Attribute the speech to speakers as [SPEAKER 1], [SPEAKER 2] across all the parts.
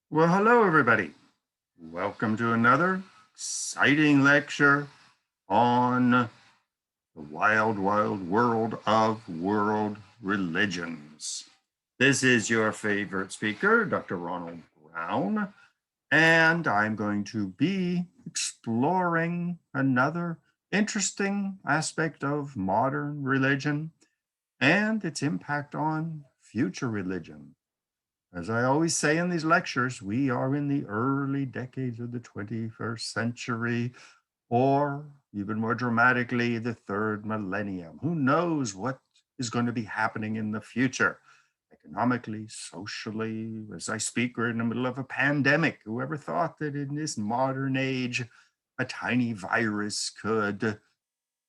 [SPEAKER 1] Well, hello, everybody. Welcome to another exciting lecture on the wild, wild world of world religions. This is your favorite speaker, Dr. Ronald Brown, and I'm going to be exploring another interesting aspect of modern religion and its impact on future religion. As I always say in these lectures, we are in the early decades of the 21st century, or even more dramatically, the third millennium. Who knows what is going to be happening in the future? Economically, socially, as I speak, we're in the middle of a pandemic. Whoever thought that in this modern age, a tiny virus could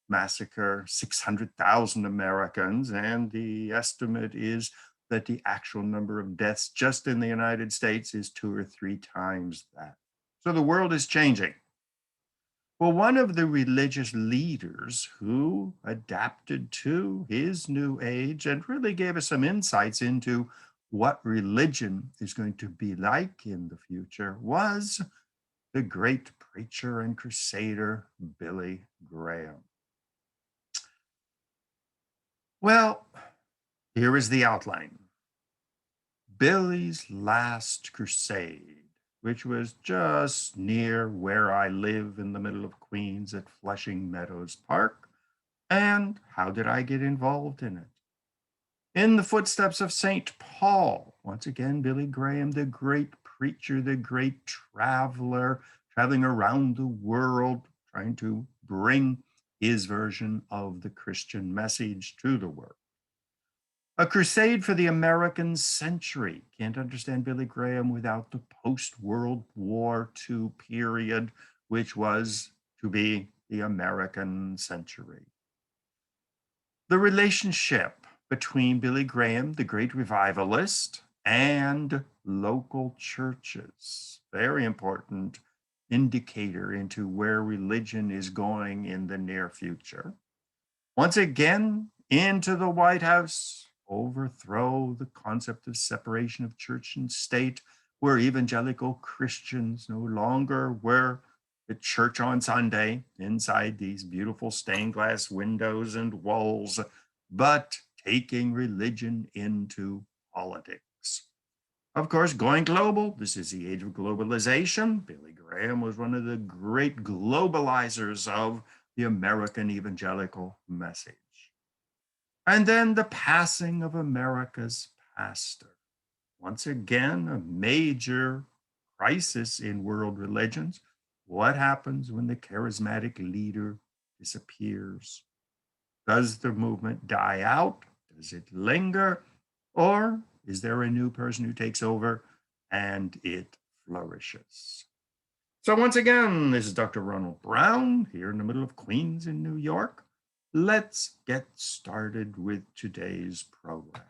[SPEAKER 1] massacre 600,000 Americans, and the estimate is that the actual number of deaths just in the United States is 2 or 3 times that. So the world is changing. Well, one of the religious leaders who adapted to his new age and really gave us some insights into what religion is going to be like in the future was the great preacher and crusader Billy Graham. Well, here is the outline. Billy's Last Crusade, which was just near where I live in the middle of Queens at Flushing Meadows Park. And how did I get involved in it? In the footsteps of St. Paul, once again, Billy Graham, the great preacher, the great traveler, traveling around the world, trying to bring his version of the Christian message to the world. A crusade for the American century. Can't understand Billy Graham without the post-World War II period, which was to be the American century. The relationship between Billy Graham, the great revivalist, and local churches. Very important indicator into where religion is going in the near future. Once again, into the White House, overthrow the concept of separation of church and state, where evangelical Christians no longer were the church on Sunday inside these beautiful stained glass windows and walls, but taking religion into politics. Of course, going global. This is the age of globalization. Billy Graham was one of the great globalizers of the American evangelical message. And then the passing of America's pastor. Once again, a major crisis in world religions. What happens when the charismatic leader disappears? Does the movement die out? Does it linger? Or is there a new person who takes over and it flourishes? So once again, this is Dr. Ronald Brown here in the middle of Queens in New York. Let's get started with today's program.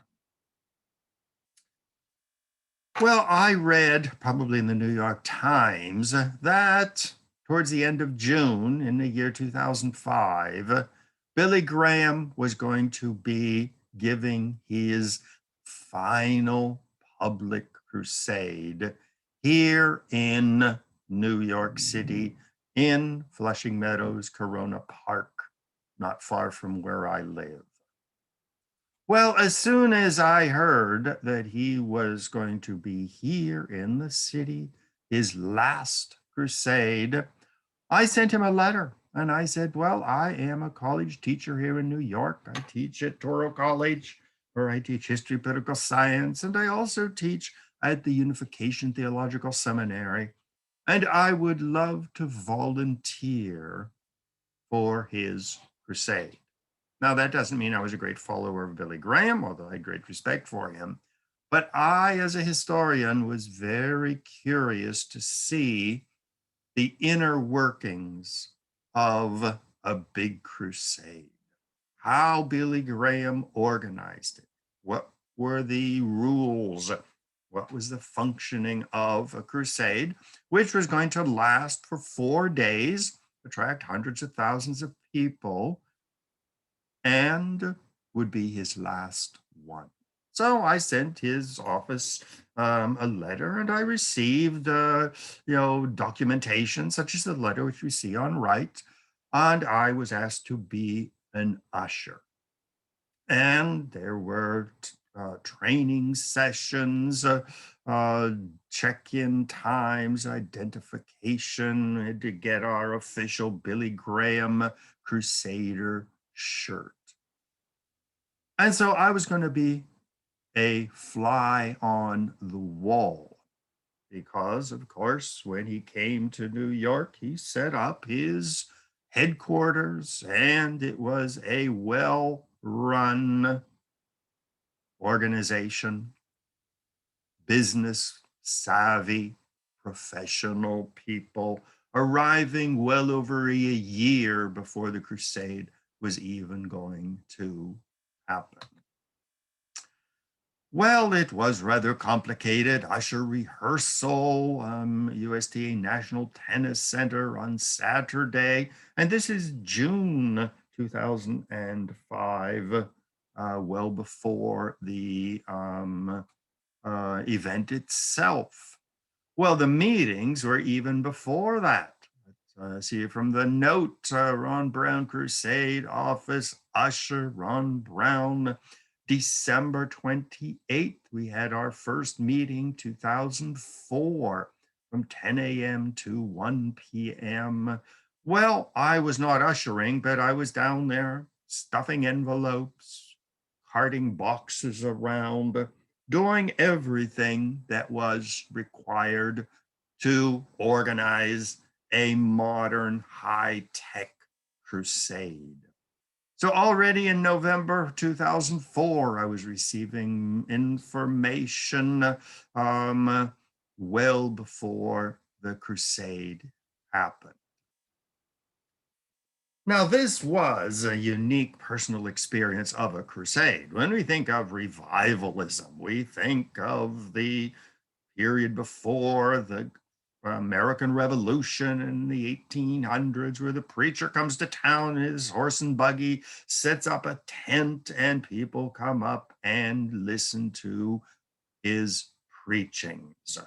[SPEAKER 1] Well, I read probably in the New York Times that towards the end of June in the year 2005, Billy Graham was going to be giving his final public crusade here in New York City, in Flushing Meadows, Corona Park, not far from where I live. Well, as soon as I heard that he was going to be here in the city, his last crusade, I sent him a letter and I said, well, I am a college teacher here in New York. I teach at Touro College, where I teach history, political science, and I also teach at the Unification Theological Seminary. And I would love to volunteer for his crusade. Now, that doesn't mean I was a great follower of Billy Graham, although I had great respect for him. But I, as a historian, was very curious to see the inner workings of a big crusade, how Billy Graham organized it, what were the rules, what was the functioning of a crusade, which was going to last for 4 days, attract hundreds of thousands of people, and would be his last one. So I sent his office a letter, and I received, documentation such as the letter which we see on right, and I was asked to be an usher. And there were training sessions, uh, check-in times, identification, had to get our official Billy Graham Crusader shirt. And so I was going to be a fly on the wall because, of course, when he came to New York, he set up his headquarters, and it was a well run organization, business savvy, professional people arriving well over a year before the crusade was even going to happen. Well, it was rather complicated. Usher rehearsal, USTA National Tennis Center on Saturday. And this is June 2005, well before the event itself. Well, the meetings were even before that. See from the note, Ron Brown Crusade office, Usher, Ron Brown, December 28th, we had our first meeting, 2004, from 10 a.m. to 1 p.m. Well, I was not ushering, but I was down there stuffing envelopes, carting boxes around, doing everything that was required to organize a modern high-tech crusade. So already in November 2004, I was receiving information well before the crusade happened. Now, this was a unique personal experience of a crusade. When we think of revivalism, we think of the period before the American Revolution in the 1800s, where the preacher comes to town in his horse and buggy, sets up a tent, and people come up and listen to his preachings.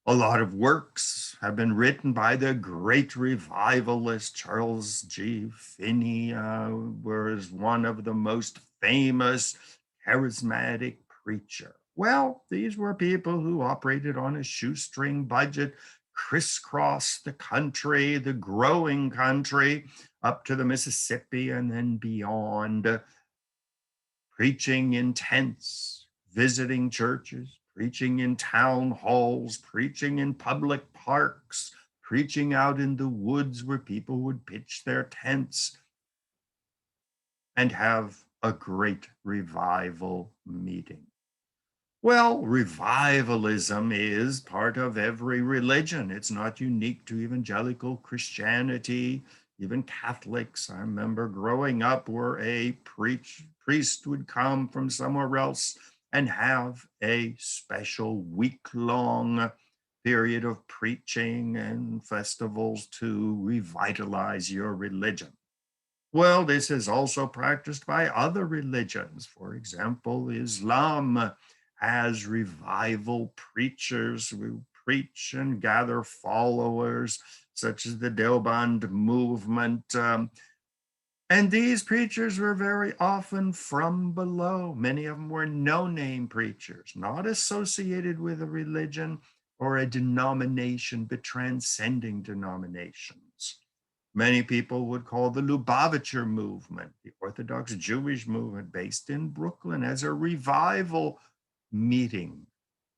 [SPEAKER 1] A lot of works have been written by the great revivalist Charles G. Finney, was one of the most famous charismatic preacher. Well, these were people who operated on a shoestring budget, crisscrossed the country, the growing country, up to the Mississippi and then beyond, preaching in tents, visiting churches, preaching in town halls, preaching in public parks, preaching out in the woods where people would pitch their tents and have a great revival meeting. Well, revivalism is part of every religion. It's not unique to evangelical Christianity, even Catholics. I remember growing up where a priest would come from somewhere else and have a special week-long period of preaching and festivals to revitalize your religion. Well, this is also practiced by other religions. For example, Islam has revival preachers who preach and gather followers, such as the Deoband movement. And these preachers were very often from below. Many of them were no name preachers, not associated with a religion or a denomination, but transcending denominations. Many people would call the Lubavitcher movement, the Orthodox Jewish movement based in Brooklyn, as a revival meeting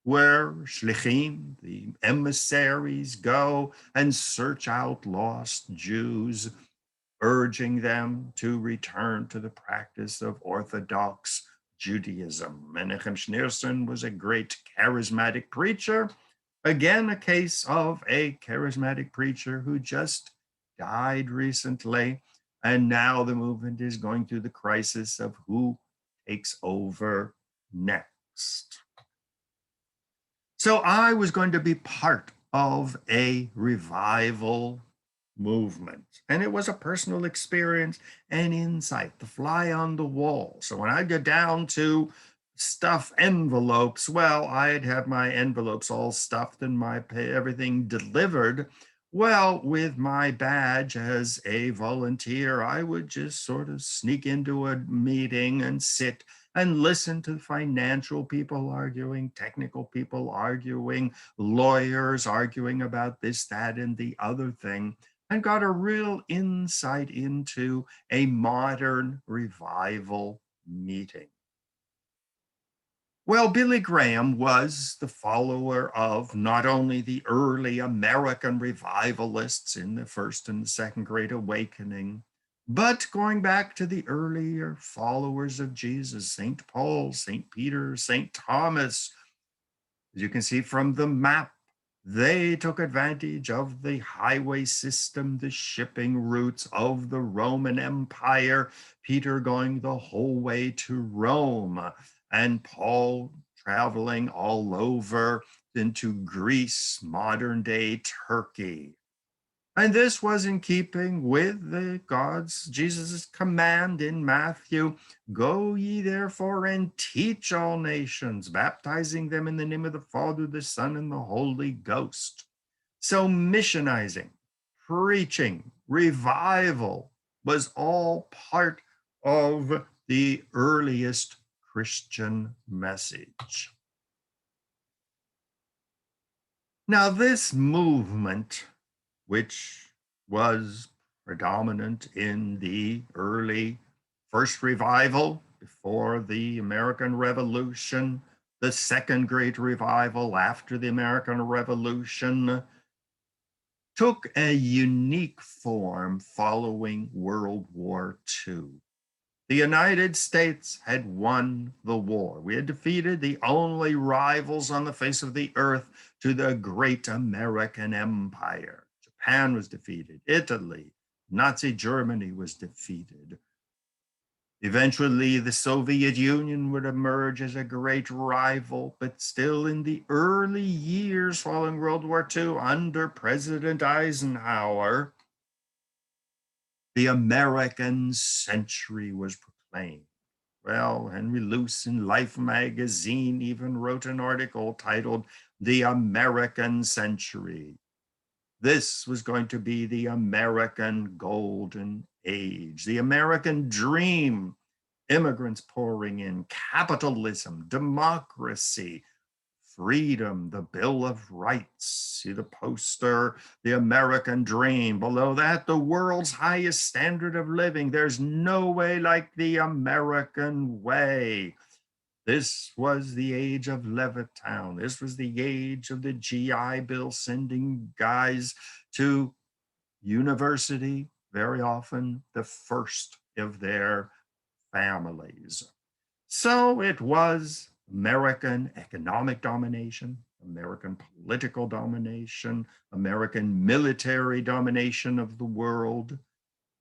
[SPEAKER 1] where shlichim, the emissaries, go and search out lost Jews, urging them to return to the practice of Orthodox Judaism. Menachem Schneerson was a great charismatic preacher. Again, a case of a charismatic preacher who just died recently. And now the movement is going through the crisis of who takes over next. So I was going to be part of a revival movement. And it was a personal experience and insight, the fly on the wall. So when I go down to stuff envelopes. Well, I'd have my envelopes all stuffed and my everything delivered. Well, with my badge as a volunteer, I would just sort of sneak into a meeting and sit and listen to financial people arguing, technical people arguing, lawyers arguing about this, that, and the other thing, and got a real insight into a modern revival meeting. Well, Billy Graham was the follower of not only the early American revivalists in the First and the Second Great Awakening, but going back to the earlier followers of Jesus, St. Paul, St. Peter, St. Thomas. As you can see from the map, they took advantage of the highway system, the shipping routes of the Roman Empire, Peter going the whole way to Rome, and Paul traveling all over into Greece, modern day Turkey. And this was in keeping with the God's Jesus' command in Matthew, go ye therefore and teach all nations, baptizing them in the name of the Father, the Son, and the Holy Ghost. So missionizing, preaching, revival was all part of the earliest Christian message. Now, this movement, which was predominant in the early first revival before the American Revolution, the second great revival after the American Revolution, took a unique form following World War II. The United States had won the war. We had defeated the only rivals on the face of the earth to the great American empire. Japan was defeated, Italy, Nazi Germany was defeated. Eventually, the Soviet Union would emerge as a great rival, but still in the early years following World War II, under President Eisenhower, the American century was proclaimed. Well, Henry Luce in Life magazine even wrote an article titled The American Century. This was going to be the American Golden Age, the American dream, immigrants pouring in, capitalism, democracy, freedom, the Bill of Rights. See the poster, the American dream. Below that, the world's highest standard of living. There's no way like the American way. This was the age of Levittown. This was the age of the GI Bill sending guys to university, very often the first of their families. So it was American economic domination, American political domination, American military domination of the world,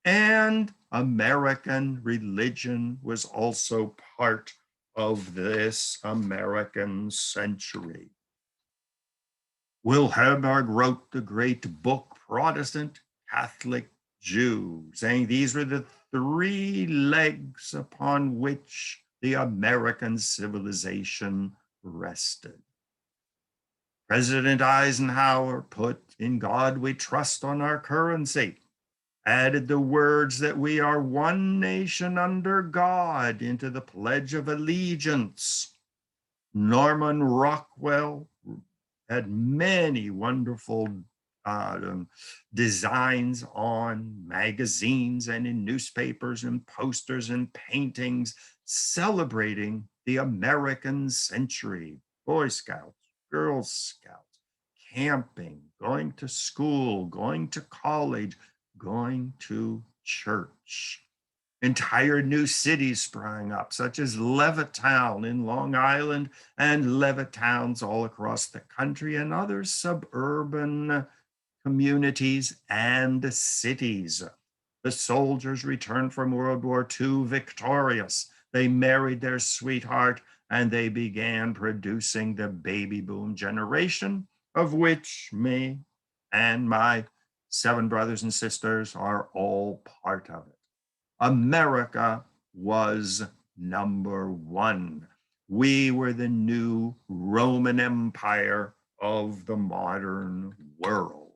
[SPEAKER 1] and American religion was also part of this American century. Wilhelmberg wrote the great book, Protestant, Catholic, Jew, saying these were the three legs upon which the American civilization rested. President Eisenhower put "In God we trust" on our currency, added the words that we are one nation under God into the Pledge of Allegiance. Norman Rockwell had many wonderful designs on magazines and in newspapers and posters and paintings celebrating the American century. Boy Scouts, Girl Scouts, camping, going to school, going to college, going to church. Entire new cities sprang up, such as Levittown in Long Island and Levittowns all across the country and other suburban communities and cities. The soldiers returned from World War II victorious. They married their sweetheart and they began producing the baby boom generation, of which me and my 7 brothers and sisters are all part of it. America was number one. We were the new Roman Empire of the modern world.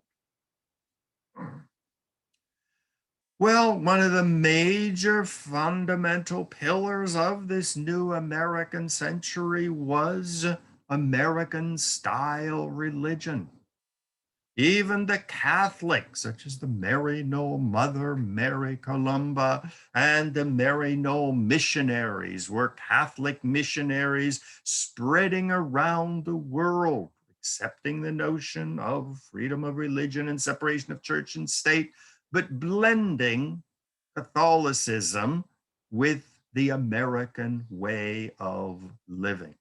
[SPEAKER 1] Well, one of the major fundamental pillars of this new American century was American style religion. Even the Catholics, such as the Maryknoll Mother Mary Columba and the Maryknoll missionaries, were Catholic missionaries spreading around the world, accepting the notion of freedom of religion and separation of church and state, but blending Catholicism with the American way of living.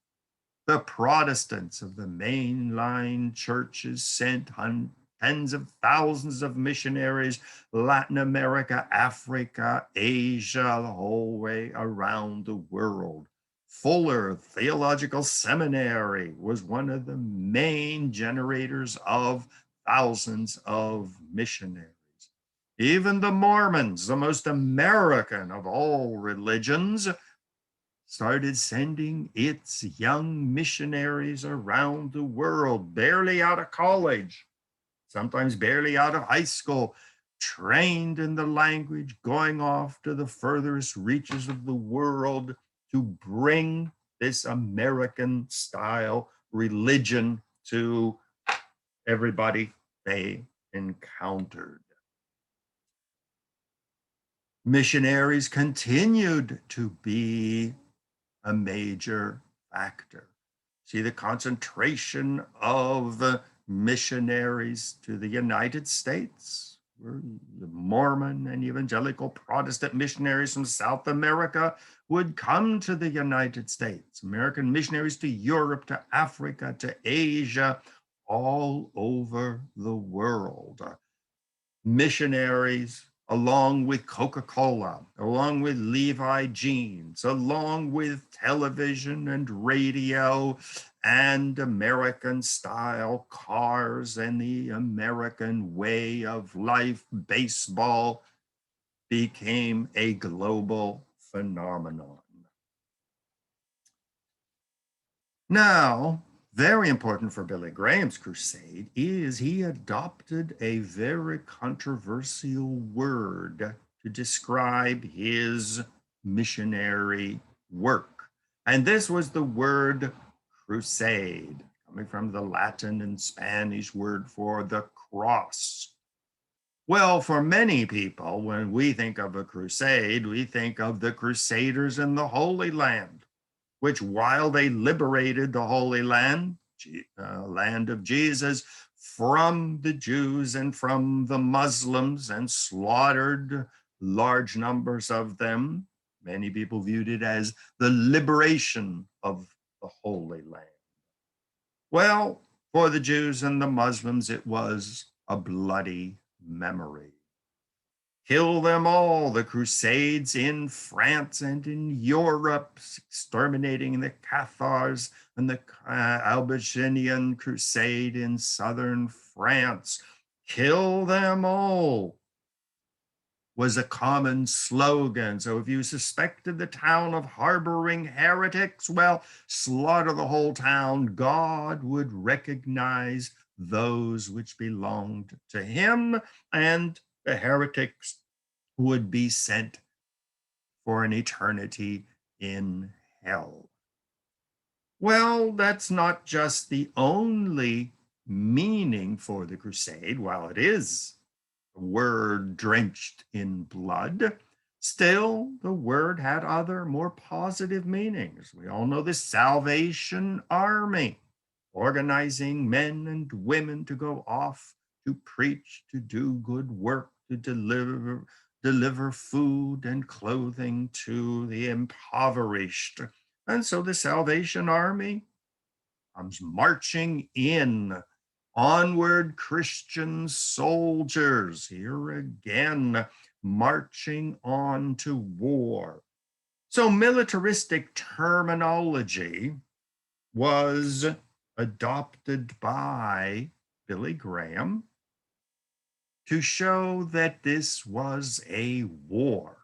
[SPEAKER 1] The Protestants of the mainline churches sent tens of thousands of missionaries, Latin America, Africa, Asia, the whole way around the world. Fuller Theological Seminary was one of the main generators of thousands of missionaries. Even the Mormons, the most American of all religions, started sending its young missionaries around the world, barely out of college, sometimes barely out of high school, trained in the language, going off to the furthest reaches of the world to bring this American style religion to everybody they encountered. Missionaries continued to be a major factor. See the concentration of missionaries to the United States, where the Mormon and evangelical Protestant missionaries from South America would come to the United States, American missionaries to Europe, to Africa, to Asia, all over the world. Missionaries along with Coca-Cola, along with Levi jeans, along with television and radio and American style cars and the American way of life, baseball became a global phenomenon. Now, very important for Billy Graham's crusade is he adopted a very controversial word to describe his missionary work. And this was the word crusade, coming from the Latin and Spanish word for the cross. Well, for many people, when we think of a crusade, we think of the Crusaders in the Holy Land, which while they liberated the Holy Land, land of Jesus, from the Jews and from the Muslims and slaughtered large numbers of them, many people viewed it as the liberation of the Holy Land. Well, for the Jews and the Muslims, it was a bloody memory. Kill them all, the Crusades in France and in Europe, exterminating the Cathars, and the Albigensian Crusade in southern France. Kill them all was a common slogan. So if you suspected the town of harboring heretics, well, slaughter the whole town. God would recognize those which belonged to him, and the heretics would be sent for an eternity in hell. Well, that's not just the only meaning for the crusade. While it is a word drenched in blood, still the word had other more positive meanings. We all know the Salvation Army, organizing men and women to go off to preach, to do good work, to deliver food and clothing to the impoverished. And so the Salvation Army comes marching in. Onward, Christian soldiers, here again, marching on to war. So militaristic terminology was adopted by Billy Graham to show that this was a war.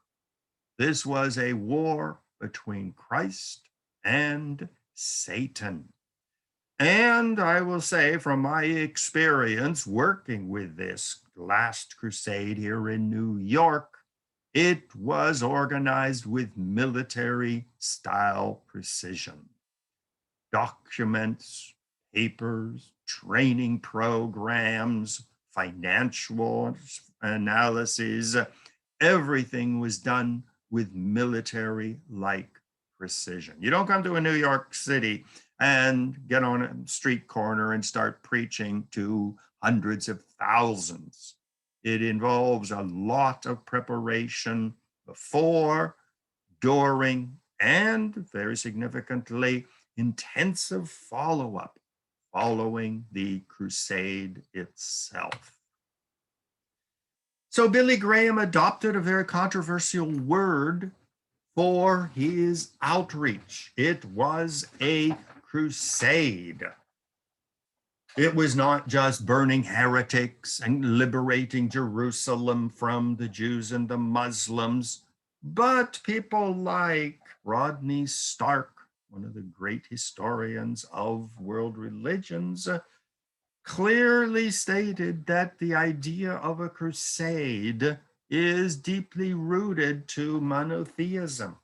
[SPEAKER 1] This was a war between Christ and Satan. And I will say, from my experience working with this last crusade here in New York, it was organized with military style precision. Documents, papers, training programs, financial analyses, everything was done with military like precision. You don't come to a New York City and get on a street corner and start preaching to hundreds of thousands. It involves a lot of preparation before, during, and very significantly, intensive follow up following the crusade itself. So Billy Graham adopted a very controversial word for his outreach. It was a crusade. It was not just burning heretics and liberating Jerusalem from the Jews and the Muslims, but people like Rodney Stark, one of the great historians of world religions, clearly stated that the idea of a crusade is deeply rooted to monotheism.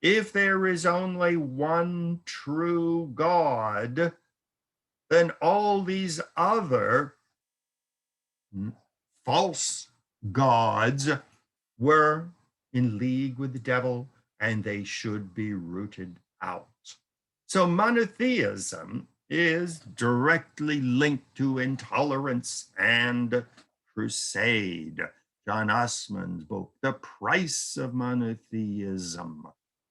[SPEAKER 1] If there is only one true God, then all these other false gods were in league with the devil and they should be rooted out. So monotheism is directly linked to intolerance and crusade. John Osman's book, The Price of Monotheism.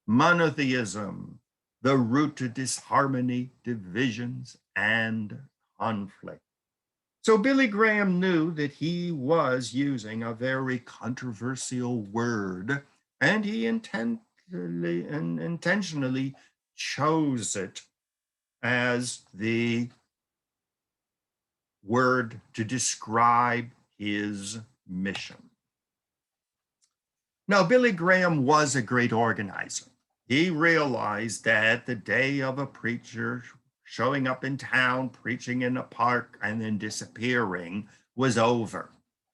[SPEAKER 1] Monotheism, the root to disharmony, divisions, and conflict. So Billy Graham knew that he was using a very controversial word, and he intentionally chose it as the word to describe his mission. Now, Billy Graham was a great organizer. He realized that the day of a preacher showing up in town, preaching in a park, and then disappearing was over.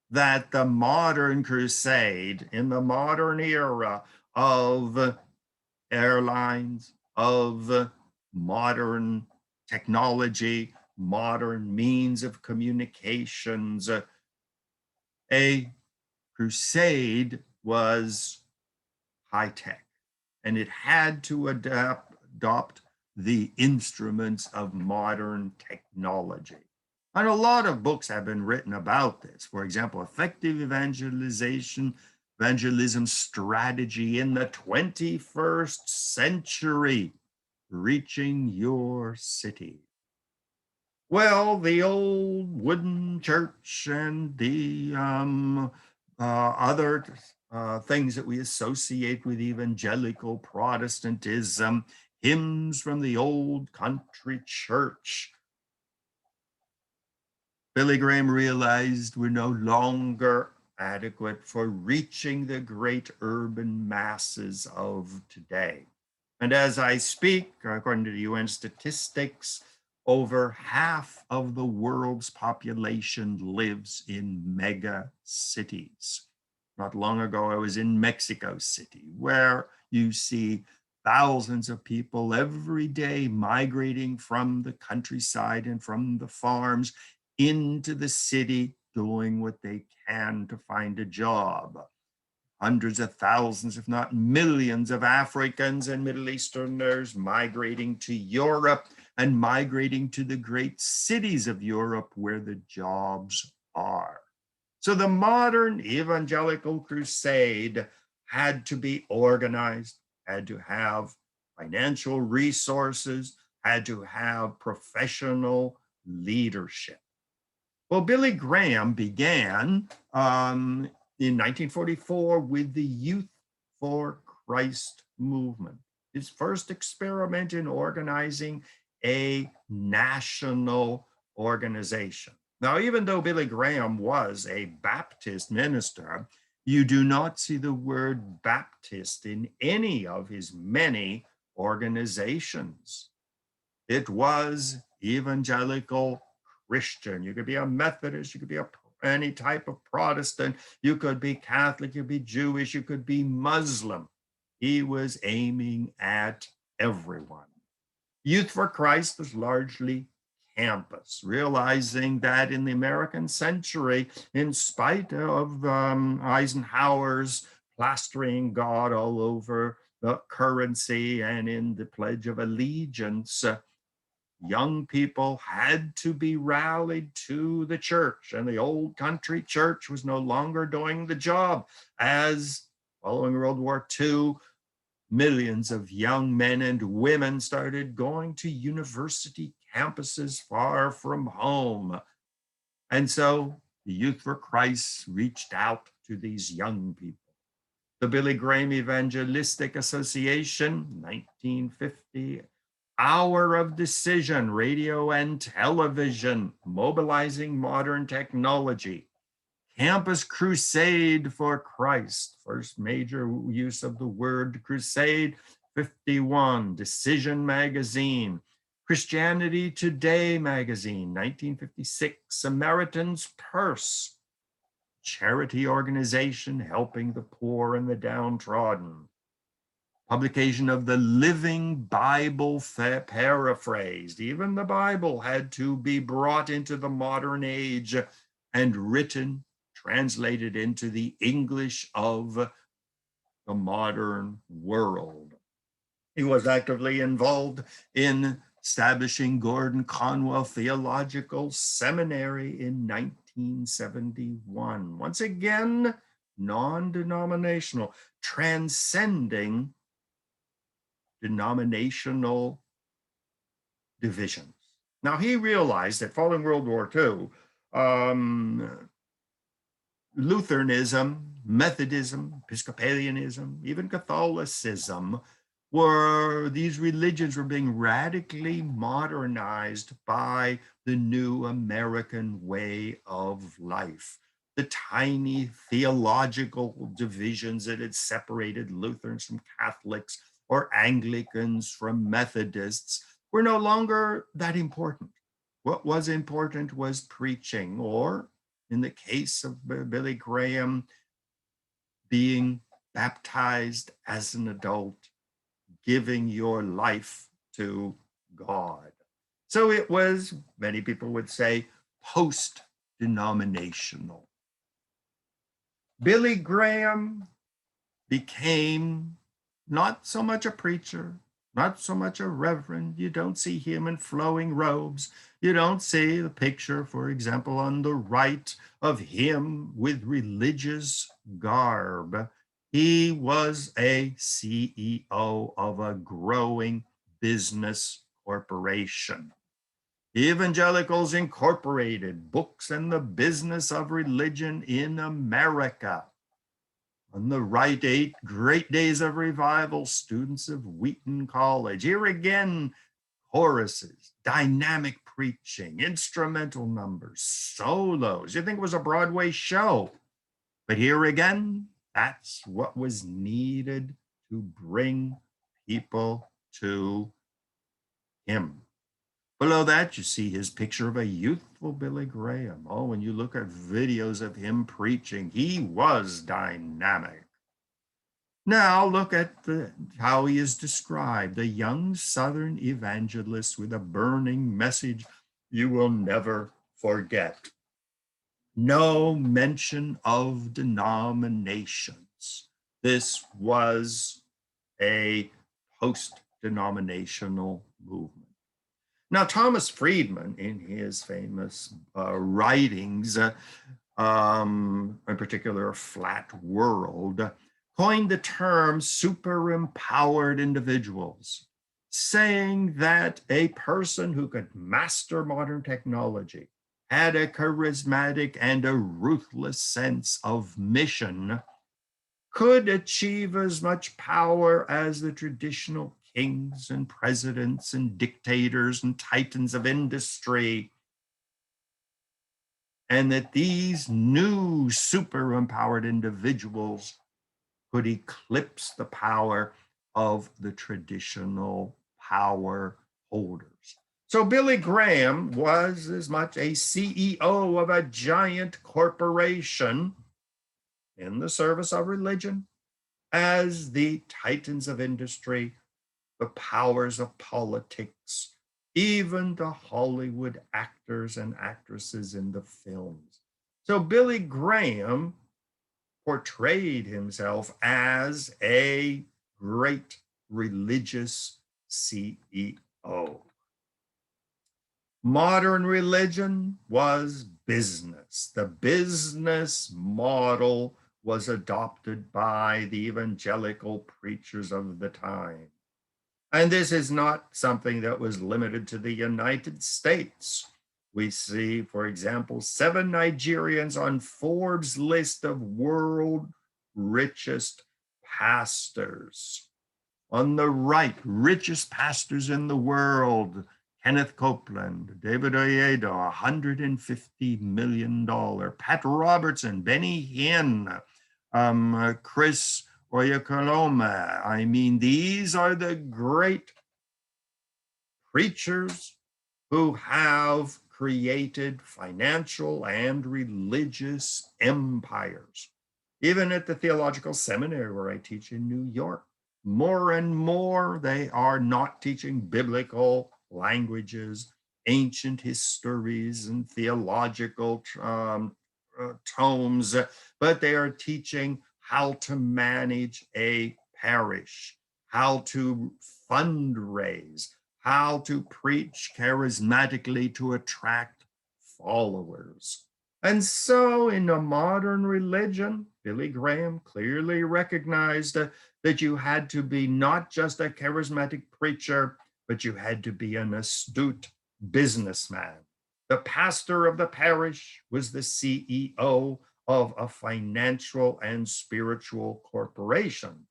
[SPEAKER 1] That the modern crusade in the modern era of airlines, of modern technology, modern means of communications, a crusade was high tech and it had to adopt the instruments of modern technology. And a lot of books have been written about this. For example, Effective Evangelism Strategy in the 21st Century, Reaching Your City. Well, the old wooden church and the other things that we associate with evangelical Protestantism, hymns from the old country church. Billy Graham realized were no longer adequate for reaching the great urban masses of today. And as I speak, according to the UN statistics, over half of the world's population lives in mega cities. Not long ago, I was in Mexico City, where you see thousands of people every day migrating from the countryside and from the farms into the city, doing what they can to find a job. Hundreds of thousands, if not millions, of Africans and Middle Easterners migrating to Europe and migrating to the great cities of Europe where the jobs are. So the modern evangelical crusade had to be organized, had to have financial resources, had to have professional leadership. Well, Billy Graham began in 1944 with the Youth for Christ movement, his first experiment in organizing a national organization. Now, even though Billy Graham was a Baptist minister, you do not see the word Baptist in any of his many organizations. It was evangelical Christian. You could be a Methodist, you could be any type of Protestant, you could be Catholic, you could be Jewish, you could be Muslim. He was aiming at everyone. Youth for Christ was largely campus, realizing that in the American century, in spite of Eisenhower's plastering God all over the currency and in the Pledge of Allegiance, young people had to be rallied to the church, and the old country church was no longer doing the job. As following World War II, millions of young men and women started going to university campuses far from home. And so the Youth for Christ reached out to these young people. The Billy Graham Evangelistic Association, 1950, Hour of Decision, radio and television, mobilizing modern technology. Campus Crusade for Christ, first major use of the word crusade, 51, Decision Magazine. Christianity Today magazine, 1956, Samaritan's Purse, charity organization helping the poor and the downtrodden. Publication of the Living Bible paraphrased. Even the Bible had to be brought into the modern age and written, translated into the English of the modern world. He was actively involved in establishing Gordon Conwell Theological Seminary in 1971. Once again, non-denominational, transcending denominational divisions. Now, he realized that following World War II, Lutheranism, Methodism, Episcopalianism, even Catholicism, these religions were being radically modernized by the new American way of life. The tiny theological divisions that had separated Lutherans from Catholics or Anglicans from Methodists were no longer that important. What was important was preaching, or in the case of Billy Graham, being baptized as an adult, giving your life to God. So it was, many people would say, post-denominational. Billy Graham became not so much a preacher, not so much a reverend. You don't see him in flowing robes. You don't see the picture, for example, on the right of him with religious garb. He was a CEO of a growing business corporation. Evangelicals Incorporated, Books and the Business of Religion in America. On the right, 8 Great Days of Revival, students of Wheaton College. Here again, choruses, dynamic preaching, instrumental numbers, solos. You think it was a Broadway show. But here again, that's what was needed to bring people to him. Below that, you see his picture of a youthful Billy Graham. Oh, when you look at videos of him preaching, he was dynamic. Now look at how he is described, a young Southern evangelist with a burning message you will never forget. No mention of denominations. This was a post-denominational movement. Now, Thomas Friedman, in his famous writings, in particular, Flat World, coined the term super-empowered individuals, saying that a person who could master modern technology, had a charismatic and a ruthless sense of mission, could achieve as much power as the traditional kings and presidents and dictators and titans of industry, and that these new super empowered individuals could eclipse the power of the traditional power holders. So Billy Graham was as much a CEO of a giant corporation in the service of religion as the titans of industry, the powers of politics, even the Hollywood actors and actresses in the films. So Billy Graham portrayed himself as a great religious CEO. Modern religion was business. The business model was adopted by the evangelical preachers of the time. And this is not something that was limited to the United States. We see, for example, 7 Nigerians on Forbes' list of world richest pastors. On the right, richest pastors in the world: Kenneth Copeland, David Oyedo, $150 million, Pat Robertson, Benny Hinn, Chris Oyakhilome. I mean, these are the great preachers who have created financial and religious empires. Even at the theological seminary where I teach in New York, more and more they are not teaching biblical languages, ancient histories, and theological tomes, but they are teaching how to manage a parish, how to fundraise, how to preach charismatically to attract followers. And so, in a modern religion, Billy Graham clearly recognized that you had to be not just a charismatic preacher, but you had to be an astute businessman. The pastor of the parish was the CEO of a financial and spiritual corporation.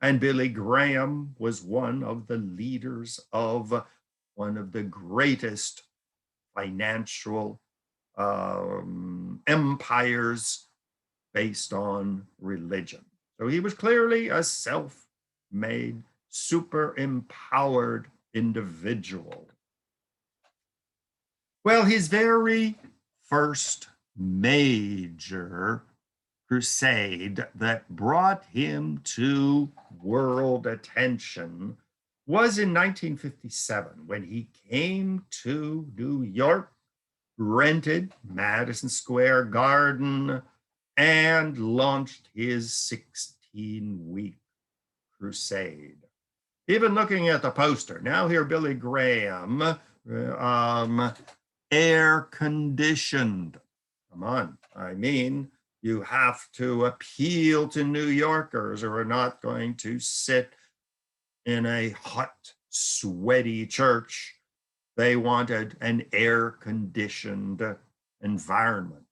[SPEAKER 1] And Billy Graham was one of the leaders of one of the greatest financial empires based on religion. So he was clearly a self-made, super empowered individual. Well, his very first major crusade that brought him to world attention was in 1957 when he came to New York, rented Madison Square Garden, and launched his 16-week crusade. Even looking at the poster, now here Billy Graham, air conditioned. Come on, I mean, you have to appeal to New Yorkers who are not going to sit in a hot, sweaty church. They wanted an air conditioned environment.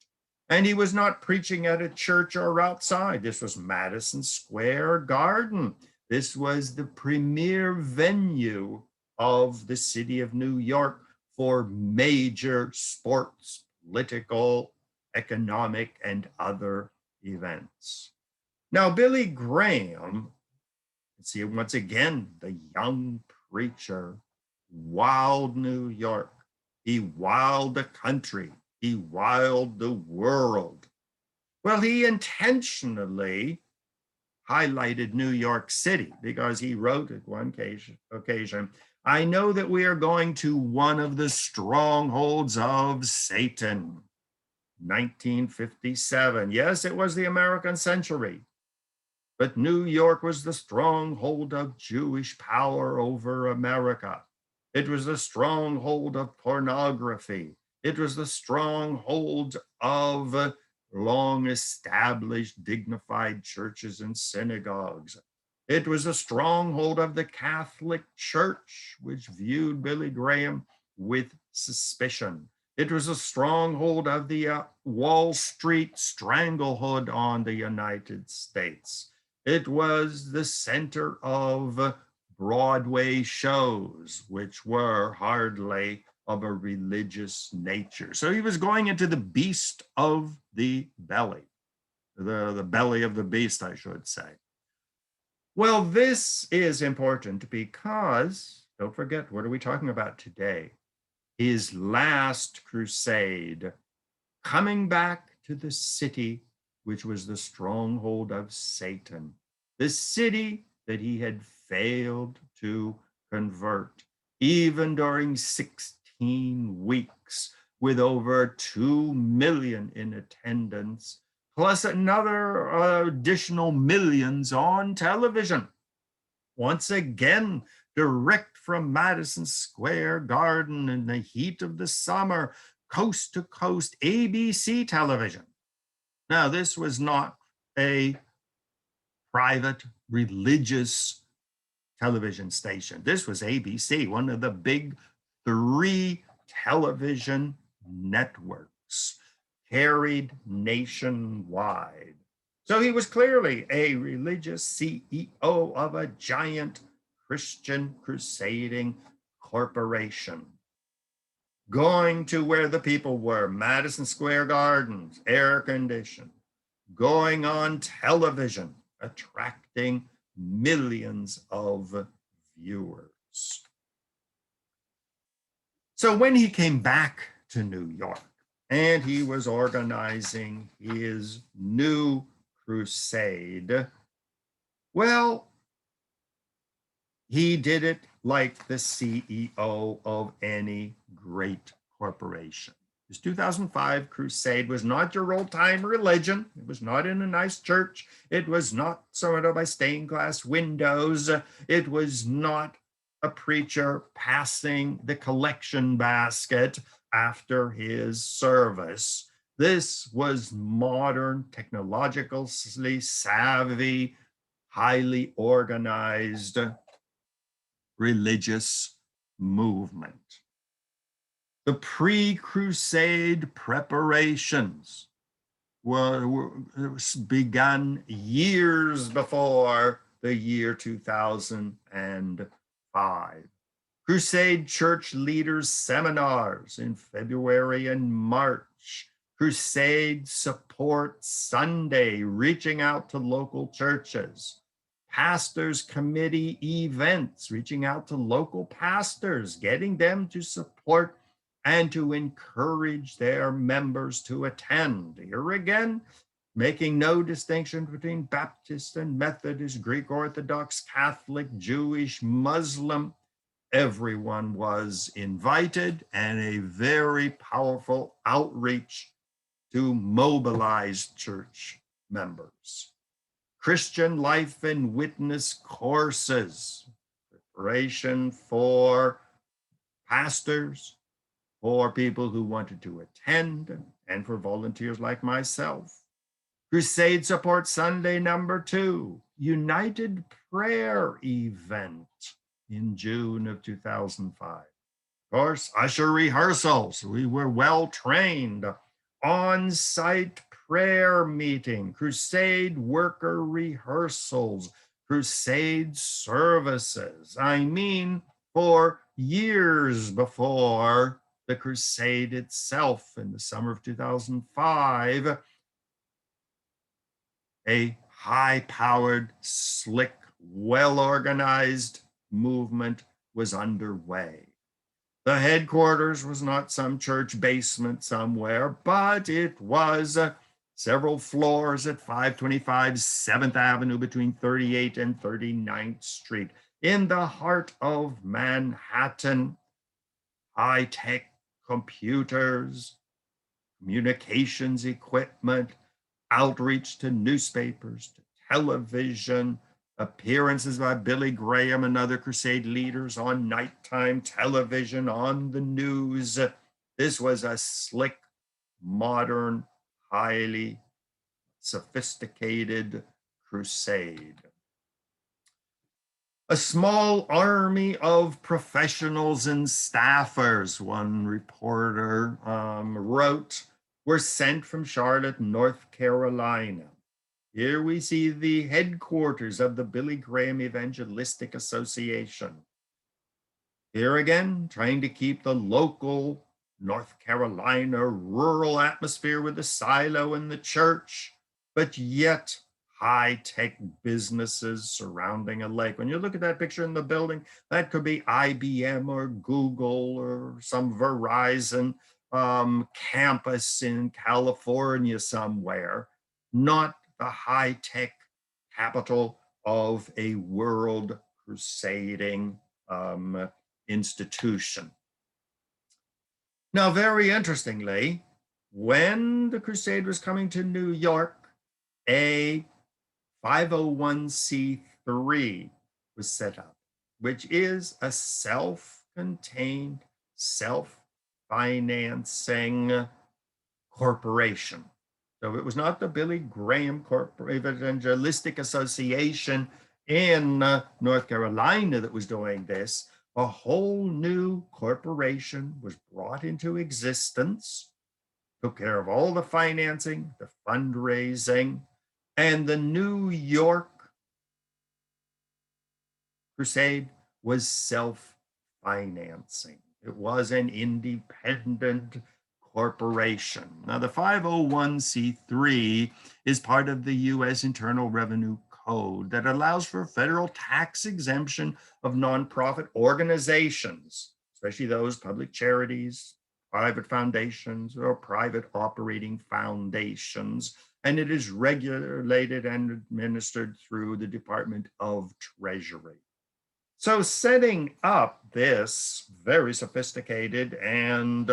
[SPEAKER 1] And he was not preaching at a church or outside. This was Madison Square Garden. This was the premier venue of the city of New York for major sports, political, economic, and other events. Now, Billy Graham, see once again, the young preacher, wowed New York. He wowed the country. He wowed the world. Well, he intentionally highlighted New York City because he wrote at one occasion, I know that we are going to one of the strongholds of Satan. 1957. Yes, it was the American century, but New York was the stronghold of Jewish power over America. It was the stronghold of pornography. It was the stronghold of long established, dignified churches and synagogues. It was a stronghold of the Catholic Church, which viewed Billy Graham with suspicion. It was a stronghold of the Wall Street stranglehold on the United States. It was the center of Broadway shows, which were hardly of a religious nature. So he was going into the beast of the belly, the belly of the beast, I should say. Well, this is important because, don't forget, what are we talking about today? his last crusade, coming back to the city which was the stronghold of Satan, the city that he had failed to convert, even during 16 weeks, with over 2 million in attendance, plus another additional millions on television. Once again, direct from Madison Square Garden in the heat of the summer, coast to coast ABC television. Now, this was not a private religious television station. This was ABC, one of the big three television networks, carried nationwide. So he was clearly a religious CEO of a giant Christian crusading corporation, going to where the people were, Madison Square Gardens, air conditioned, going on television, attracting millions of viewers. So when he came back to New York and he was organizing his new crusade, well, he did it like the CEO of any great corporation. His 2005 crusade was not your old-time religion. It was not in a nice church. It was not surrounded by stained glass windows. It was not a preacher passing the collection basket after his service. This was modern, technologically savvy, highly organized religious movement. The pre-crusade preparations began years before the year 2005. Crusade church leaders seminars in February and March. Crusade Support Sunday, reaching out to local churches. Pastors Committee events, reaching out to local pastors, getting them to support and to encourage their members to attend. Here again, making no distinction between Baptist and Methodist, Greek Orthodox, Catholic, Jewish, Muslim. Everyone was invited, and a very powerful outreach to mobilize church members. Christian life and witness courses, preparation for pastors, for people who wanted to attend, and for volunteers like myself. Crusade Support Sunday #2, United Prayer event in June of 2005. Of course, usher rehearsals. We were well trained. On-site prayer meeting, crusade worker rehearsals, crusade services. I mean, for years before the crusade itself in the summer of 2005, a high-powered, slick, well-organized movement was underway. The headquarters was not some church basement somewhere, but it was several floors at 525 7th Avenue between 38th and 39th Street in the heart of Manhattan. High-tech computers, communications equipment, outreach to newspapers, to television, appearances by Billy Graham and other crusade leaders on nighttime television, on the news. This was a slick, modern, highly sophisticated crusade. A small army of professionals and staffers, one reporter wrote, were sent from Charlotte, North Carolina. Here we see the headquarters of the Billy Graham Evangelistic Association. Here again, trying to keep the local North Carolina rural atmosphere with the silo and the church, but yet high-tech businesses surrounding a lake. When you look at that picture in the building, that could be IBM or Google or some Verizon campus in California somewhere, not the high-tech capital of a world crusading institution. Now, very interestingly, when the crusade was coming to New York, a 501c3 was set up, which is a self-contained, self-financing corporation. So it was not the Billy Graham Evangelistic Association in North Carolina that was doing this. A whole new corporation was brought into existence, took care of all the financing, the fundraising, and the New York Crusade was self-financing. It was an independent corporation. Now, the 501c3 is part of the U.S. Internal Revenue Code that allows for federal tax exemption of nonprofit organizations, especially those public charities, private foundations, or private operating foundations. And it is regulated and administered through the Department of Treasury. So setting up this very sophisticated and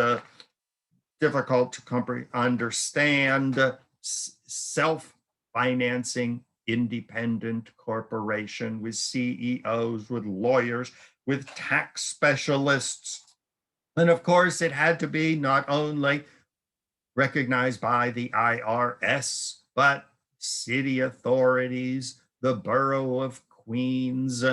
[SPEAKER 1] difficult to understand self-financing independent corporation with CEOs, with lawyers, with tax specialists. And of course, it had to be not only recognized by the IRS, but city authorities, the borough of Queens.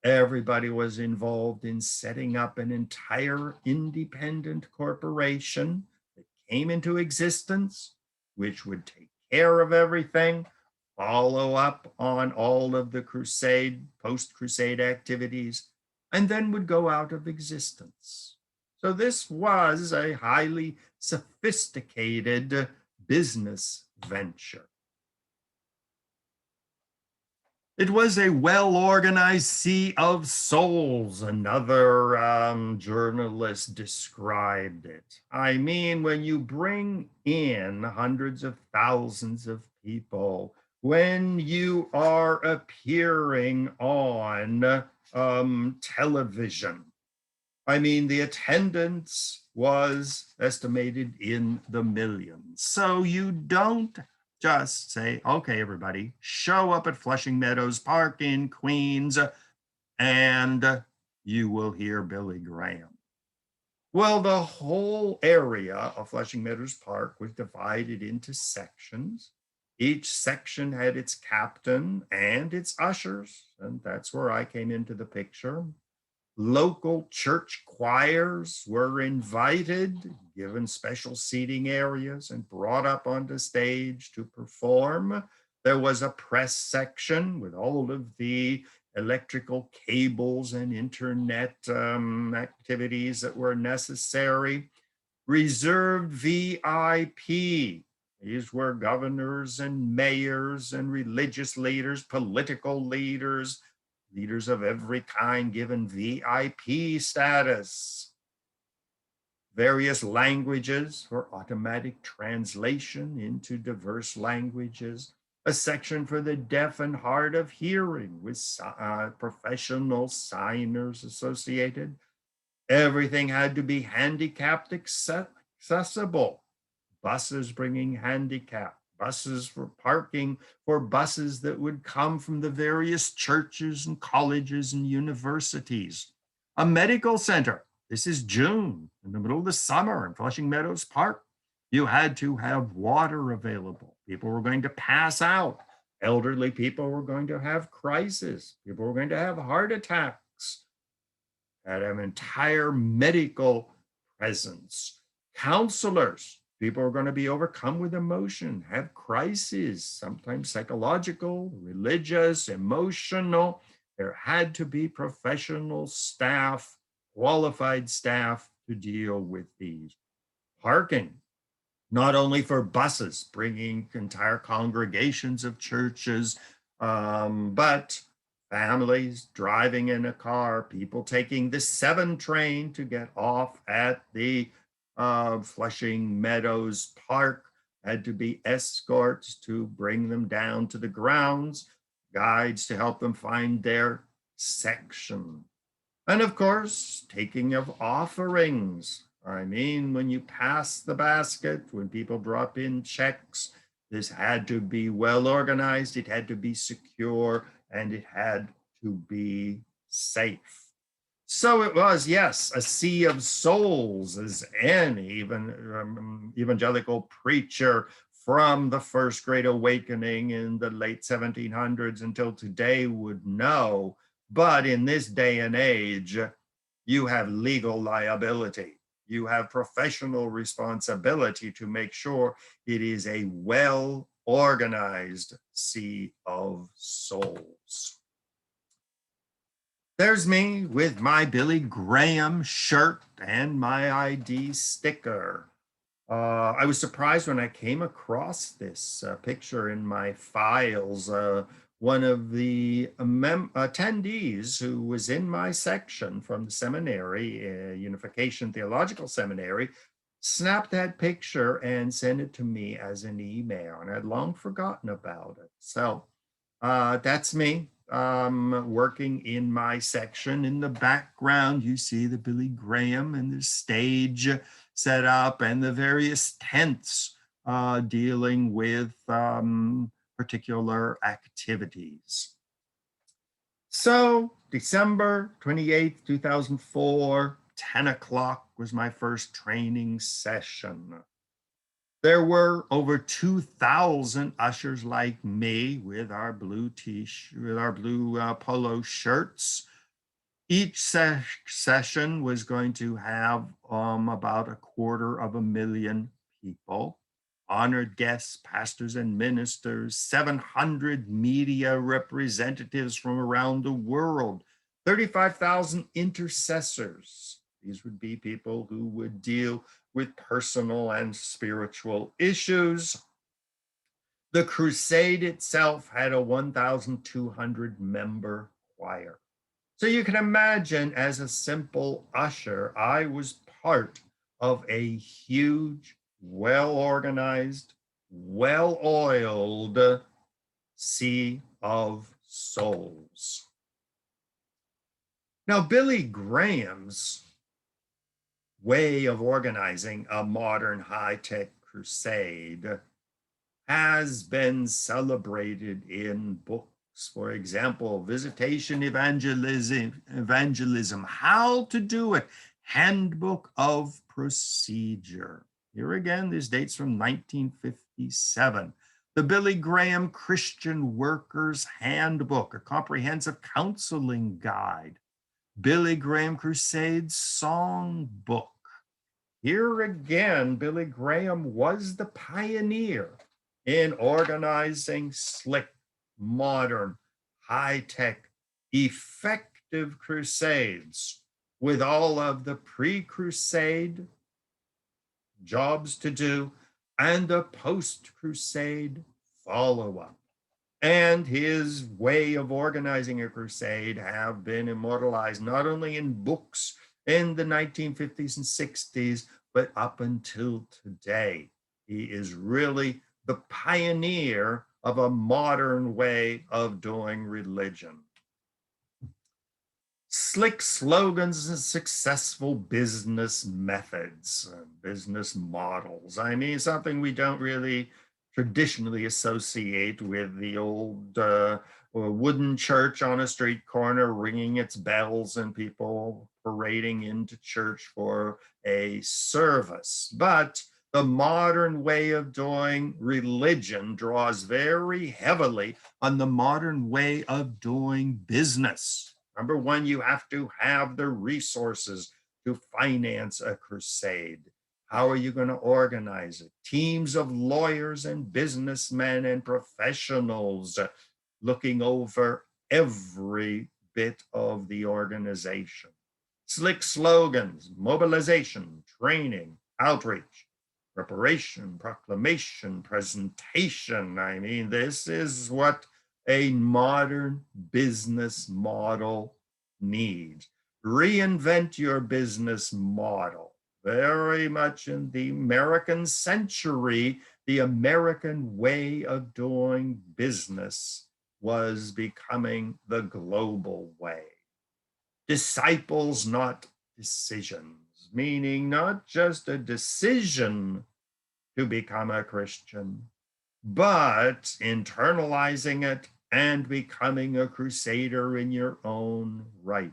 [SPEAKER 1] Everybody was involved in setting up an entire independent corporation that came into existence, which would take care of everything, follow up on all of the crusade, post-crusade activities, and then would go out of existence. So this was a highly sophisticated business venture. It was a well-organized sea of souls, another journalist described it. I mean, when you bring in hundreds of thousands of people, when you are appearing on television, I mean, the attendance was estimated in the millions. So you don't just say, okay, everybody, show up at Flushing Meadows Park in Queens and you will hear Billy Graham. Well, the whole area of Flushing Meadows Park was divided into sections. Each section had its captain and its ushers, and that's where I came into the picture. Local church choirs were invited, given special seating areas, and brought up onto stage to perform. There was a press section with all of the electrical cables and internet activities that were necessary. Reserved VIP. These were governors and mayors and religious leaders, political leaders, leaders of every kind given VIP status. Various languages for automatic translation into diverse languages. A section for the deaf and hard of hearing with professional signers associated. Everything had to be handicapped accessible. Buses bringing handicap. Buses for parking for buses that would come from the various churches and colleges and universities. A medical center. This is June, in the middle of the summer in Flushing Meadows Park. You had to have water available. People were going to pass out. Elderly people were going to have crisis. People were going to have heart attacks. Had an entire medical presence. Counselors. People are going to be overcome with emotion, have crises, sometimes psychological, religious, emotional. There had to be professional staff, qualified staff to deal with these. Parking. not only for buses bringing entire congregations of churches, but families driving in a car, people taking the 7 train to get off at the Flushing Meadows Park, had to be escorts to bring them down to the grounds, guides to help them find their section. And of course, taking of offerings. I mean, when you pass the basket, when people drop in checks, this had to be well organized, it had to be secure, and it had to be safe. So it was, yes, a sea of souls, as any evangelical preacher from the First Great Awakening in the late 1700s until today would know. But in this day and age, you have legal liability. You have professional responsibility to make sure it is a well organized sea of souls. There's me with my Billy Graham shirt and my ID sticker. I was surprised when I came across this picture in my files. One of the attendees who was in my section from the seminary, Unification Theological Seminary, snapped that picture and sent it to me as an email, and I'd long forgotten about it. So that's me working in my section. In the background, you see the Billy Graham and the stage set up and the various tents dealing with particular activities. So December 28th, 2004, 10 o'clock was my first training session. There were over 2,000 ushers like me with our blue polo shirts. Each session was going to have about 250,000 people, honored guests, pastors and ministers, 700 media representatives from around the world, 35,000 intercessors. These would be people who would deal with personal and spiritual issues. The Crusade itself had a 1,200 member choir. So you can imagine, as a simple usher, I was part of a huge, well organized, well oiled sea of souls. Now, Billy Graham's way of organizing a modern high-tech crusade has been celebrated in books. For example, Visitation Evangelism, How to Do It, Handbook of Procedure. Here again, this dates from 1957. The Billy Graham Christian Workers Handbook, a comprehensive counseling guide. Billy Graham Crusade Songbook. Here again, Billy Graham was the pioneer in organizing slick, modern, high-tech, effective crusades with all of the pre-crusade jobs to do and the post-crusade follow-up. And his way of organizing a crusade have been immortalized not only in books in the 1950s and 60s, but up until today. He is really the pioneer of a modern way of doing religion. Slick slogans and successful business methods, business models. I mean, something we don't really traditionally associate with the old wooden church on a street corner ringing its bells and people parading into church for a service. But the modern way of doing religion draws very heavily on the modern way of doing business. Number one, you have to have the resources to finance a crusade. How are you going to organize it? Teams of lawyers and businessmen and professionals looking over every bit of the organization. Slick slogans, mobilization, training, outreach. preparation, proclamation, presentation. I mean, this is what a modern business model needs. Reinvent your business model. Very much in the American century, the American way of doing business was becoming the global way. Disciples, not decisions, meaning not just a decision to become a Christian, but internalizing it and becoming a crusader in your own right.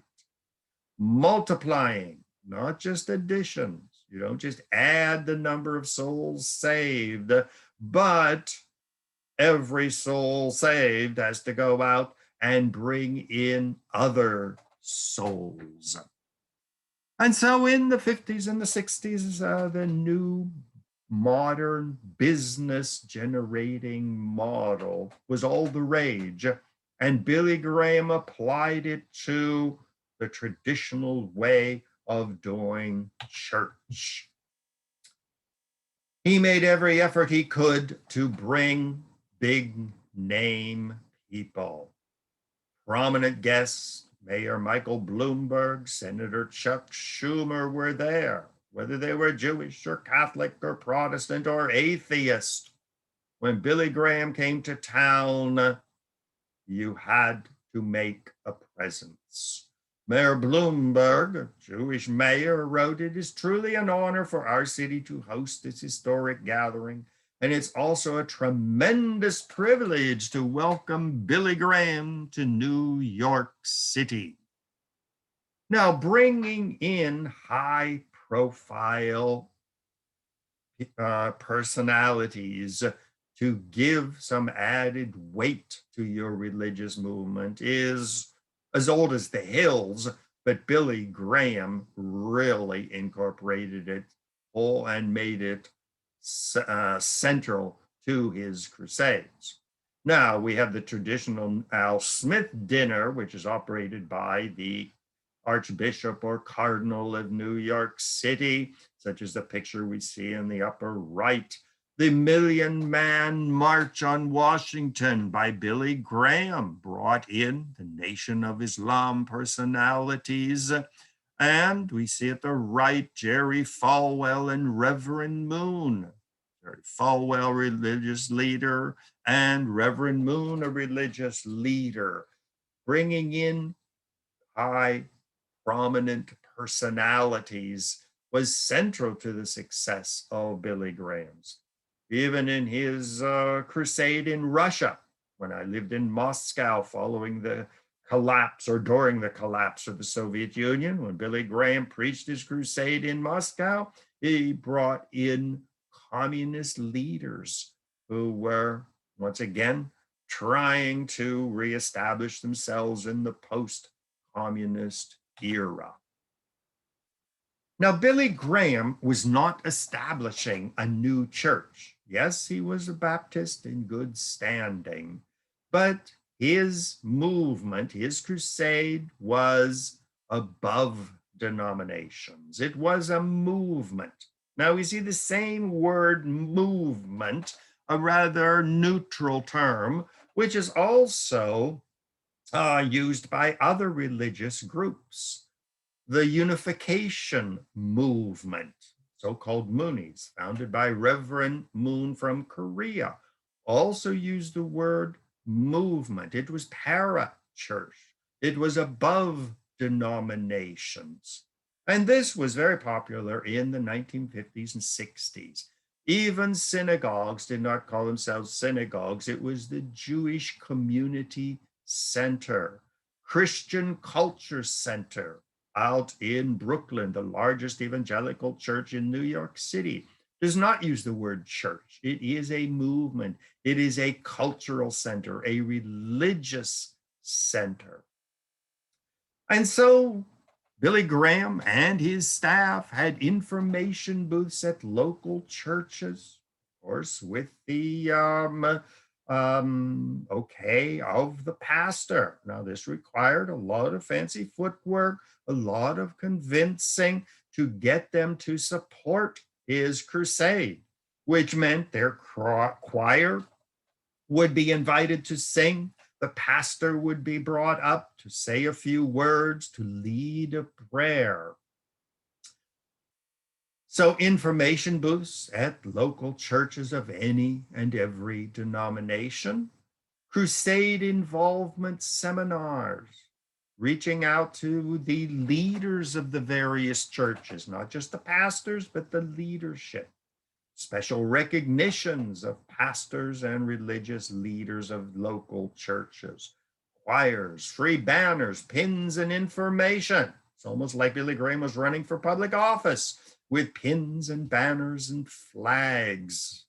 [SPEAKER 1] Multiplying, not just additions. You don't just add the number of souls saved, but every soul saved has to go out and bring in other souls. And so in the 50s and the 60s, the new modern business generating model was all the rage. And Billy Graham applied it to the traditional way of doing church. He made every effort he could to bring big name people. Prominent guests, Mayor Michael Bloomberg, Senator Chuck Schumer were there, whether they were Jewish or Catholic or Protestant or atheist. When Billy Graham came to town, you had to make a presence. Mayor Bloomberg, a Jewish mayor, wrote, "It is truly an honor for our city to host this historic gathering, and it's also a tremendous privilege to welcome Billy Graham to New York City." Now, bringing in high profile personalities to give some added weight to your religious movement is as old as the hills, but Billy Graham really incorporated it all and made it central to his crusades. Now we have the traditional Al Smith dinner, which is operated by the Archbishop or Cardinal of New York City, such as the picture we see in the upper right. The Million Man March on Washington by Billy Graham brought in the Nation of Islam personalities. And we see at the right Jerry Falwell and Reverend Moon. Jerry Falwell, religious leader, and Reverend Moon, a religious leader, bringing in high prominent personalities was central to the success of Billy Graham's. Even in his crusade in Russia, when I lived in Moscow following the collapse or during the collapse of the Soviet Union, when Billy Graham preached his crusade in Moscow, he brought in communist leaders who were, once again, trying to reestablish themselves in the post-communist era. Now, Billy Graham was not establishing a new church. Yes, he was a Baptist in good standing, but his movement, his crusade was above denominations. It was a movement. Now we see the same word movement, a rather neutral term, which is also used by other religious groups. The Unification Movement, so-called Moonies, founded by Reverend Moon from Korea, also used the word movement. It was para-church. It was above denominations. And this was very popular in the 1950s and 60s. Even synagogues did not call themselves synagogues. It was the Jewish Community Center, Christian Culture Center out in Brooklyn, the largest evangelical church in New York City, does not use the word church. It is a movement. It is a cultural center, a religious center. And so Billy Graham and his staff had information booths at local churches, of course, with the okay of the pastor. Now, this required a lot of fancy footwork, a lot of convincing to get them to support his crusade. which meant their choir would be invited to sing. The pastor would be brought up to say a few words, to lead a prayer. So information booths at local churches of any and every denomination, crusade involvement seminars, reaching out to the leaders of the various churches, not just the pastors, but the leadership, special recognitions of pastors and religious leaders of local churches, choirs, free banners, pins, and information. It's almost like Billy Graham was running for public office with pins and banners and flags.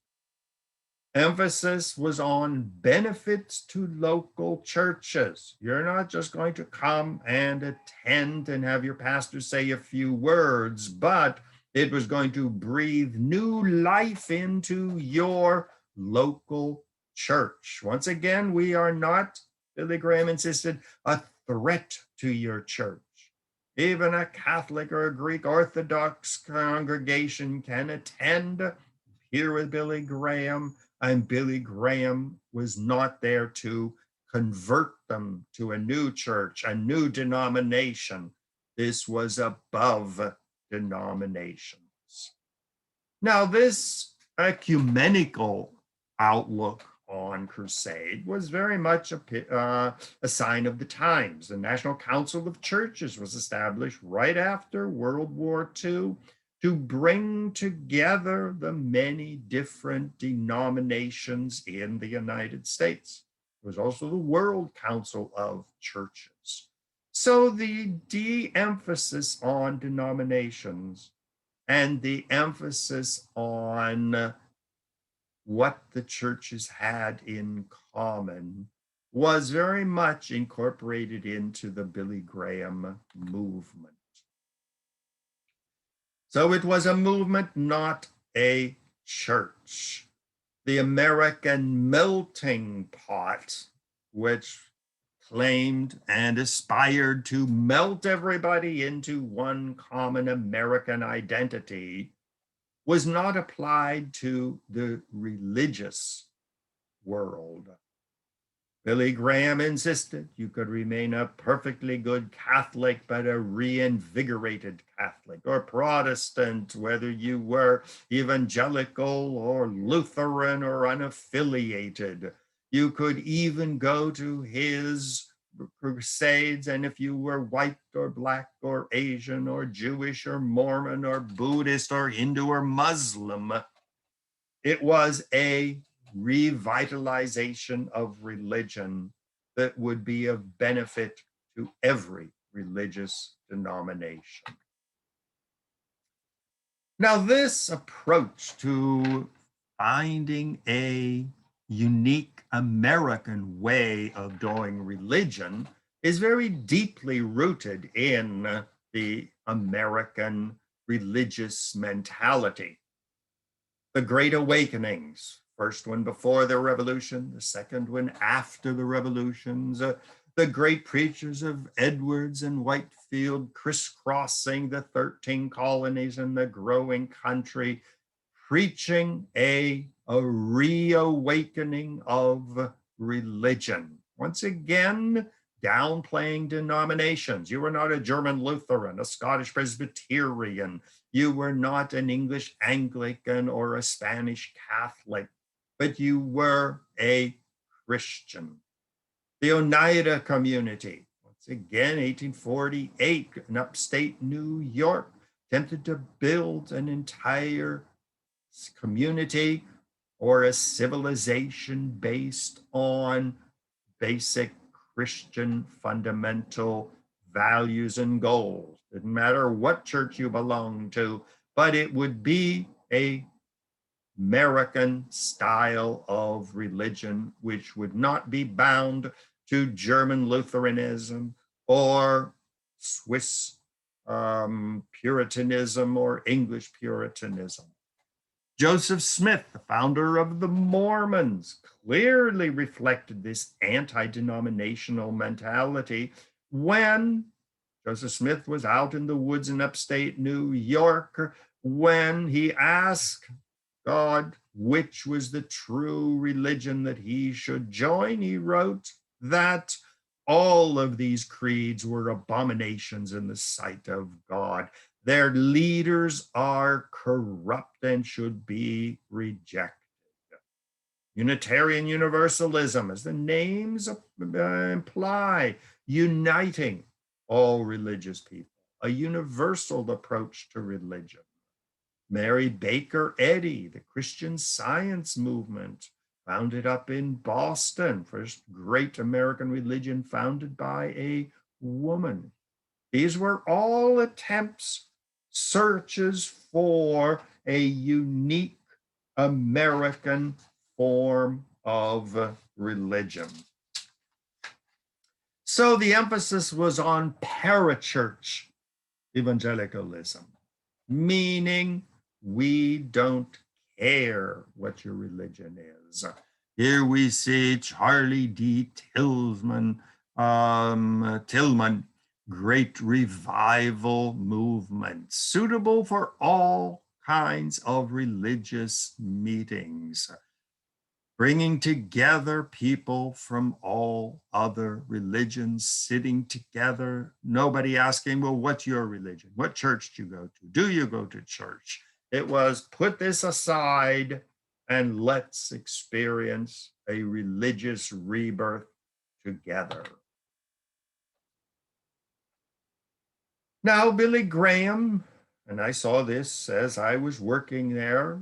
[SPEAKER 1] Emphasis was on benefits to local churches. You're not just going to come and attend and have your pastor say a few words, but it was going to breathe new life into your local church. Once again, we are not, Billy Graham insisted, a threat to your church. Even a Catholic or a Greek Orthodox congregation can attend here with Billy Graham, and Billy Graham was not there to convert them to a new church, a new denomination. This was above denominations. Now, this ecumenical outlook on crusade was very much a sign of the times. The National Council of Churches was established right after World War II to bring together the many different denominations in the United States. It was also the World Council of Churches. So the de-emphasis on denominations and the emphasis on what the churches had in common was very much incorporated into the Billy Graham movement. So it was a movement, not a church. The American melting pot, which claimed and aspired to melt everybody into one common American identity, was not applied to the religious world. Billy Graham insisted you could remain a perfectly good Catholic, but a reinvigorated Catholic or Protestant, whether you were evangelical or Lutheran or unaffiliated. You could even go to his crusades, and if you were white or black or Asian or Jewish or Mormon or Buddhist or Hindu or Muslim, it was a revitalization of religion that would be of benefit to every religious denomination. Now, this approach to finding a unique American way of doing religion is very deeply rooted in the American religious mentality. The Great Awakenings, first one before the Revolution, the second one after the Revolutions, the great preachers of Edwards and Whitefield crisscrossing the 13 colonies and the growing country, preaching a reawakening of religion. Once again, downplaying denominations. You were not a German Lutheran, a Scottish Presbyterian. You were not an English Anglican or a Spanish Catholic, but you were a Christian. The Oneida community, once again, 1848, in upstate New York, attempted to build an entire community or a civilization based on basic Christian fundamental values and goals. Didn't matter what church you belonged to, but it would be a American style of religion, which would not be bound to German Lutheranism or Swiss Puritanism or English Puritanism. Joseph Smith, the founder of the Mormons, clearly reflected this anti-denominational mentality when Joseph Smith was out in the woods in upstate New York, when he asked God which was the true religion that he should join, he wrote that all of these creeds were abominations in the sight of God. Their leaders are corrupt and should be rejected. Unitarian Universalism, as the names imply, uniting all religious people, a universal approach to religion. Mary Baker Eddy, the Christian Science movement, founded up in Boston, first great American religion founded by a woman. These were all attempts, searches for a unique American form of religion. So the emphasis was on parachurch evangelicalism, meaning we don't care what your religion is. Here we see Charlie D. Tillman, great revival movement, suitable for all kinds of religious meetings, bringing together people from all other religions, sitting together, nobody asking, well, what's your religion? What church do you go to? Do you go to church? It was put this aside and let's experience a religious rebirth together. Now, Billy Graham, and I saw this as I was working there,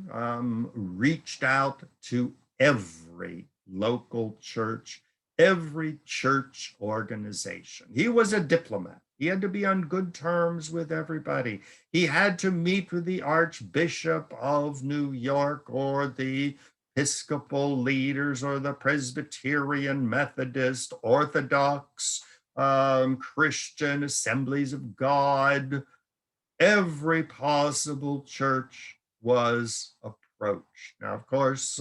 [SPEAKER 1] reached out to every local church, every church organization. He was a diplomat. He had to be on good terms with everybody. He had to meet with the Archbishop of New York or the Episcopal leaders or the Presbyterian, Methodist, Orthodox, Christian Assemblies of God. Every possible church was approached. Now, of course,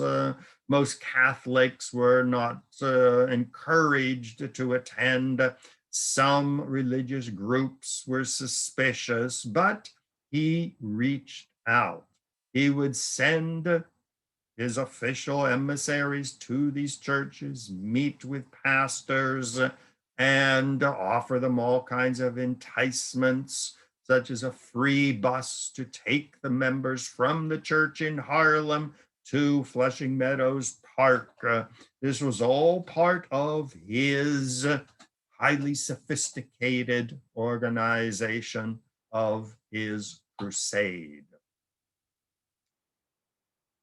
[SPEAKER 1] most Catholics were not encouraged to attend. Some religious groups were suspicious, but he reached out. He would send his official emissaries to these churches, meet with pastors, and offer them all kinds of enticements, such as a free bus to take the members from the church in Harlem to Flushing Meadows Park. This was all part of his highly sophisticated organization of his crusade.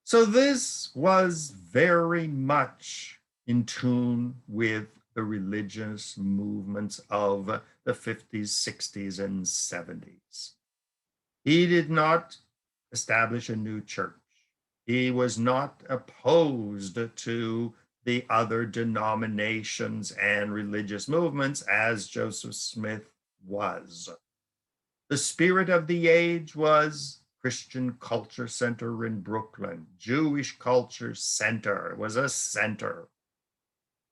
[SPEAKER 1] So this was very much in tune with the religious movements of the 50s, 60s, and 70s. He did not establish a new church. He was not opposed to the other denominations and religious movements as Joseph Smith was. The spirit of the age was Christian Culture Center in Brooklyn. Jewish Culture Center was a center.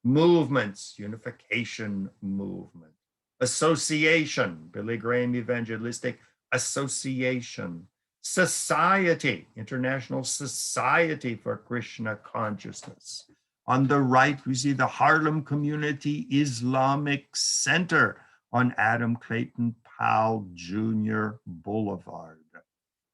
[SPEAKER 1] Movements, Unification Movement. Association, Billy Graham Evangelistic Association. Society, International Society for Krishna Consciousness. On the right, we see the Harlem Community Islamic Center on Adam Clayton Powell Jr. Boulevard.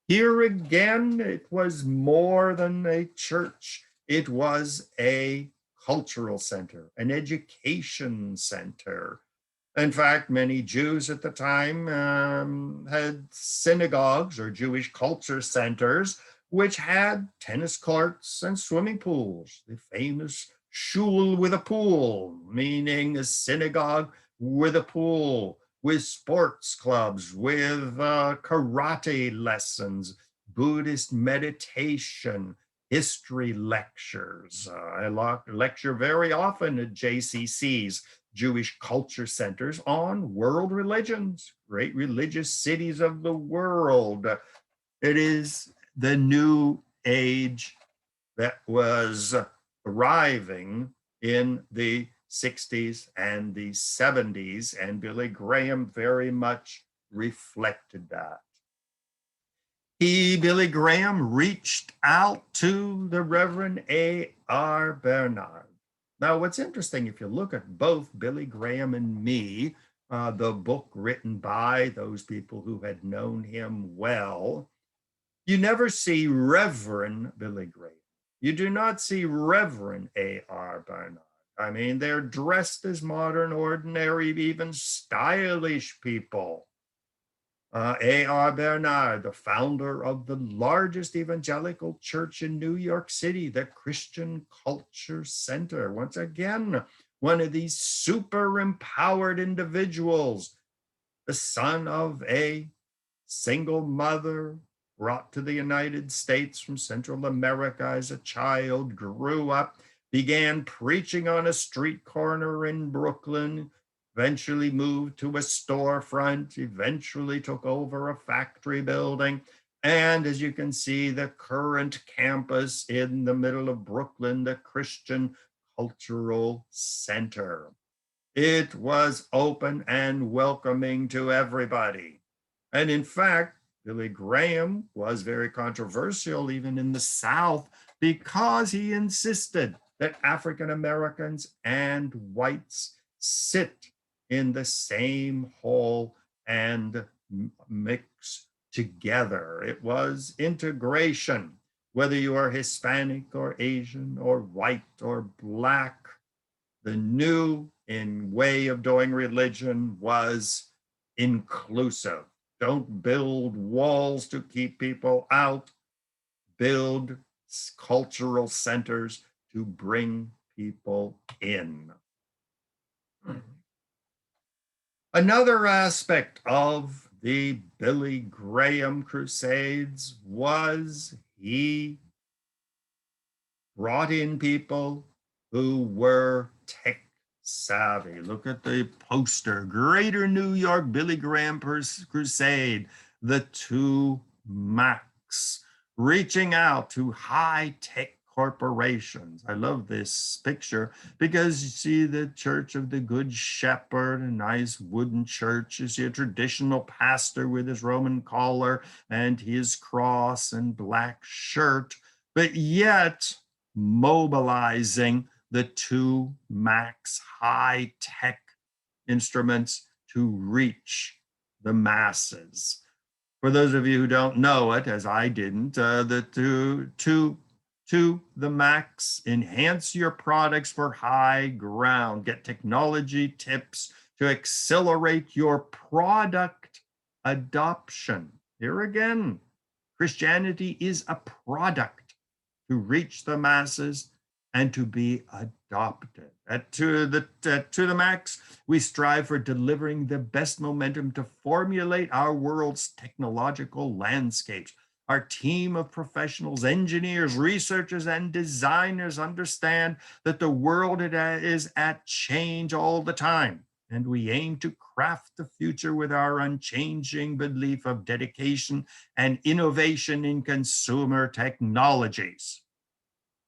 [SPEAKER 1] Here again, it was more than a church. It was a cultural center, an education center. In fact, many Jews at the time had synagogues or Jewish culture centers, which had tennis courts and swimming pools. The famous shul with a pool, meaning a synagogue with a pool, with sports clubs, with karate lessons, Buddhist meditation, history lectures. I lecture very often at JCC's, Jewish culture centers, on world religions, great religious cities of the world. It is the new age that was arriving in the 60s and the 70s, and Billy Graham very much reflected that. Billy Graham, reached out to the Reverend A.R. Bernard. Now, what's interesting, if you look at both Billy Graham and Me, the book written by those people who had known him well, you never see Reverend Billy Graham. You do not see Reverend A.R. Bernard. I mean, they're dressed as modern, ordinary, even stylish people. A.R. Bernard, the founder of the largest evangelical church in New York City, the Christian Culture Center. Once again, one of these super empowered individuals, the son of a single mother, brought to the United States from Central America as a child, grew up, began preaching on a street corner in Brooklyn, eventually moved to a storefront, eventually took over a factory building. And as you can see, the current campus in the middle of Brooklyn, the Christian Cultural Center. It was open and welcoming to everybody. And in fact, Billy Graham was very controversial even in the South because he insisted that African Americans and whites sit in the same hall and mix together. It was integration, whether you are Hispanic or Asian or white or black. The new in way of doing religion was inclusive. Don't build walls to keep people out. Build cultural centers to bring people in. Another aspect of the Billy Graham Crusades was he brought in people who were tech savvy. Look at the poster, Greater New York Billy Graham Crusade, the two Macs, reaching out to high tech corporations. I love this picture because you see the Church of the Good Shepherd, a nice wooden church. You see a traditional pastor with his Roman collar and his cross and black shirt, but yet mobilizing the two Max high-tech instruments to reach the masses. For those of you who don't know it, as I didn't, the the Max enhance your products for high ground, get technology tips to accelerate your product adoption. Here again, Christianity is a product to reach the masses and to be adopted. To the Max, we strive for delivering the best momentum to formulate our world's technological landscapes. Our team of professionals, engineers, researchers, and designers understand that the world is at change all the time, and we aim to craft the future with our unchanging belief of dedication and innovation in consumer technologies.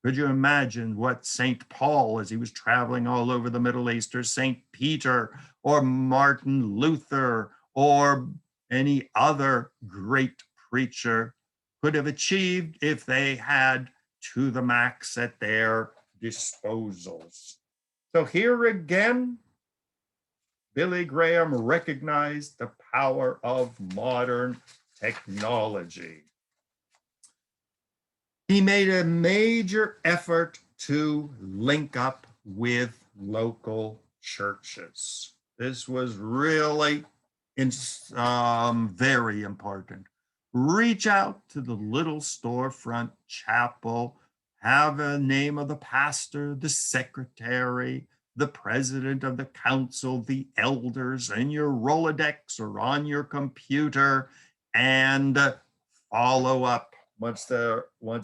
[SPEAKER 1] Could you imagine what St. Paul, as he was traveling all over the Middle East, or St. Peter, or Martin Luther, or any other great preacher could have achieved if they had to the max at their disposals? So here again, Billy Graham recognized the power of modern technology. He made a major effort to link up with local churches. This was really very important. Reach out to the little storefront chapel, have a name of the pastor, the secretary, the president of the council, the elders in your Rolodex or on your computer, and follow up once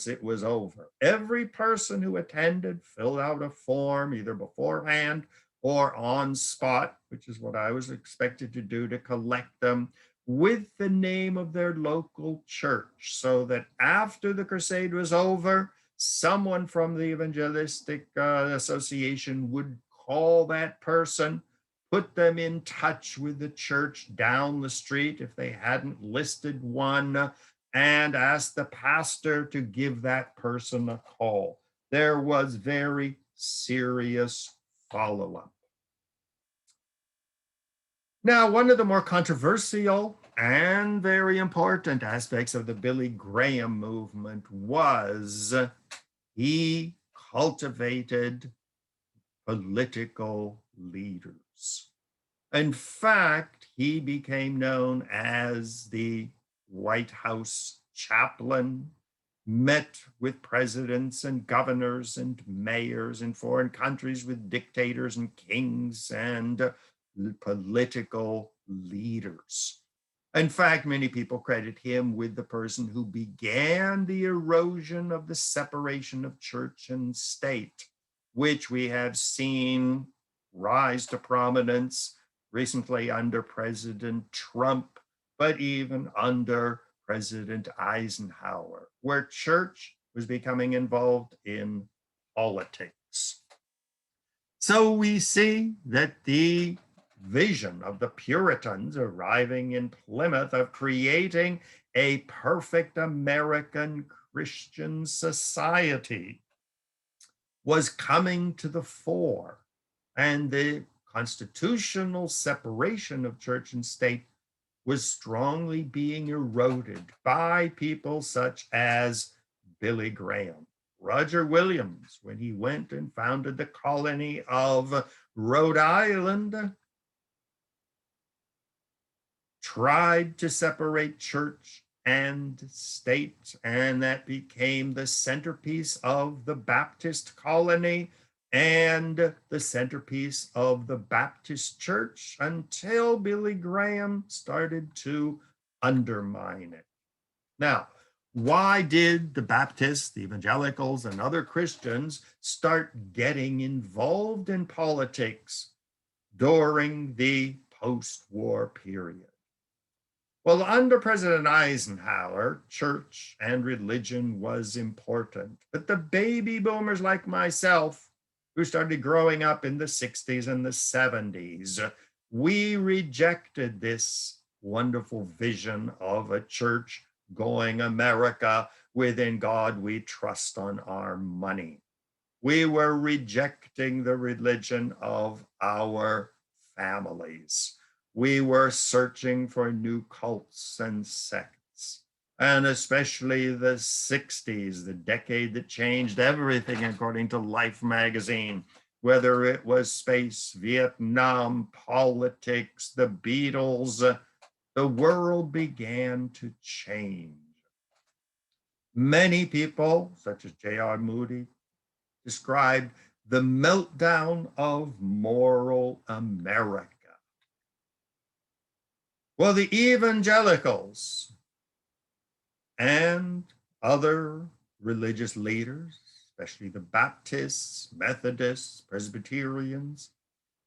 [SPEAKER 1] it was over. Every person who attended filled out a form either beforehand or on spot, which is what I was expected to do, to collect them with the name of their local church, so that after the crusade was over, someone from the evangelistic association would call that person, put them in touch with the church down the street if they hadn't listed one, and asked the pastor to give that person a call. There was very serious follow-up. Now, one of the more controversial and very important aspects of the Billy Graham movement was he cultivated political leaders. In fact, he became known as the White House chaplain, met with presidents and governors and mayors in foreign countries, with dictators and kings and political leaders. In fact, many people credit him with the person who began the erosion of the separation of church and state, which we have seen rise to prominence recently under President Trump, but even under President Eisenhower, where church was becoming involved in politics. So we see that the vision of the Puritans arriving in Plymouth of creating a perfect American Christian society was coming to the fore, and the constitutional separation of church and state was strongly being eroded by people such as Billy Graham. Roger Williams, when he went and founded the colony of Rhode Island, tried to separate church and state, and that became the centerpiece of the Baptist colony and the centerpiece of the Baptist church until Billy Graham started to undermine it. Now, why did the Baptists, the evangelicals, and other Christians start getting involved in politics during the post-war period? Well, under President Eisenhower, church and religion was important. But the baby boomers like myself, who started growing up in the 60s and the 70s, we rejected this wonderful vision of a church going America with "in God we trust" on our money. We were rejecting the religion of our families. We were searching for new cults and sects, and especially the 60s, the decade that changed everything according to Life magazine, whether it was space, Vietnam, politics, the Beatles, the world began to change. Many people, such as J.R. Moody, described the meltdown of moral America. Well, the evangelicals and other religious leaders, especially the Baptists, Methodists, Presbyterians,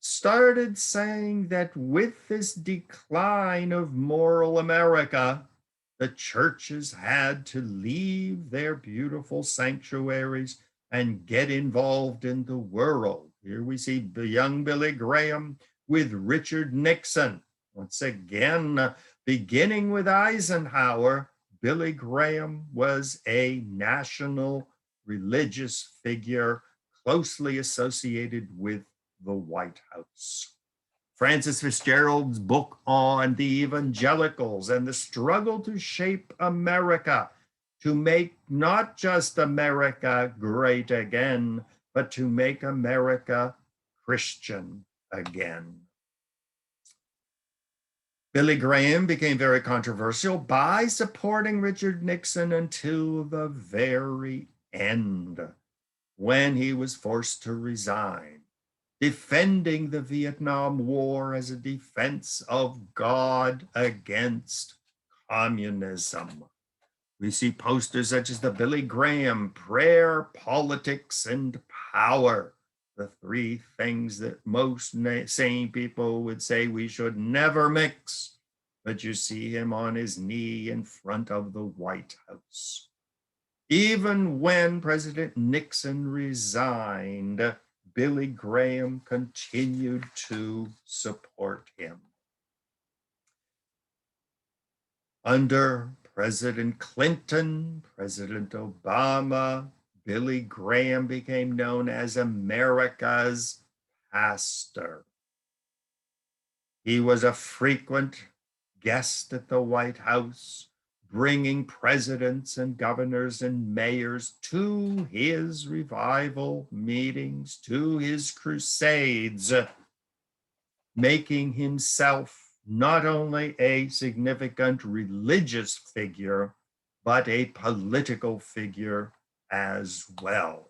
[SPEAKER 1] started saying that with this decline of moral America, the churches had to leave their beautiful sanctuaries and get involved in the world. Here we see young Billy Graham with Richard Nixon. Once again, beginning with Eisenhower, Billy Graham was a national religious figure closely associated with the White House. Francis Fitzgerald's book on the evangelicals and the struggle to shape America, to make not just America great again, but to make America Christian again. Billy Graham became very controversial by supporting Richard Nixon until the very end, when he was forced to resign, defending the Vietnam War as a defense of God against communism. We see posters such as the Billy Graham Prayer, Politics, and Power, the three things that most sane people would say we should never mix. But you see him on his knee in front of the White House. Even when President Nixon resigned, Billy Graham continued to support him. Under President Clinton, President Obama, Billy Graham became known as America's pastor. He was a frequent guest at the White House, bringing presidents and governors and mayors to his revival meetings, to his crusades, making himself not only a significant religious figure, but a political figure as well.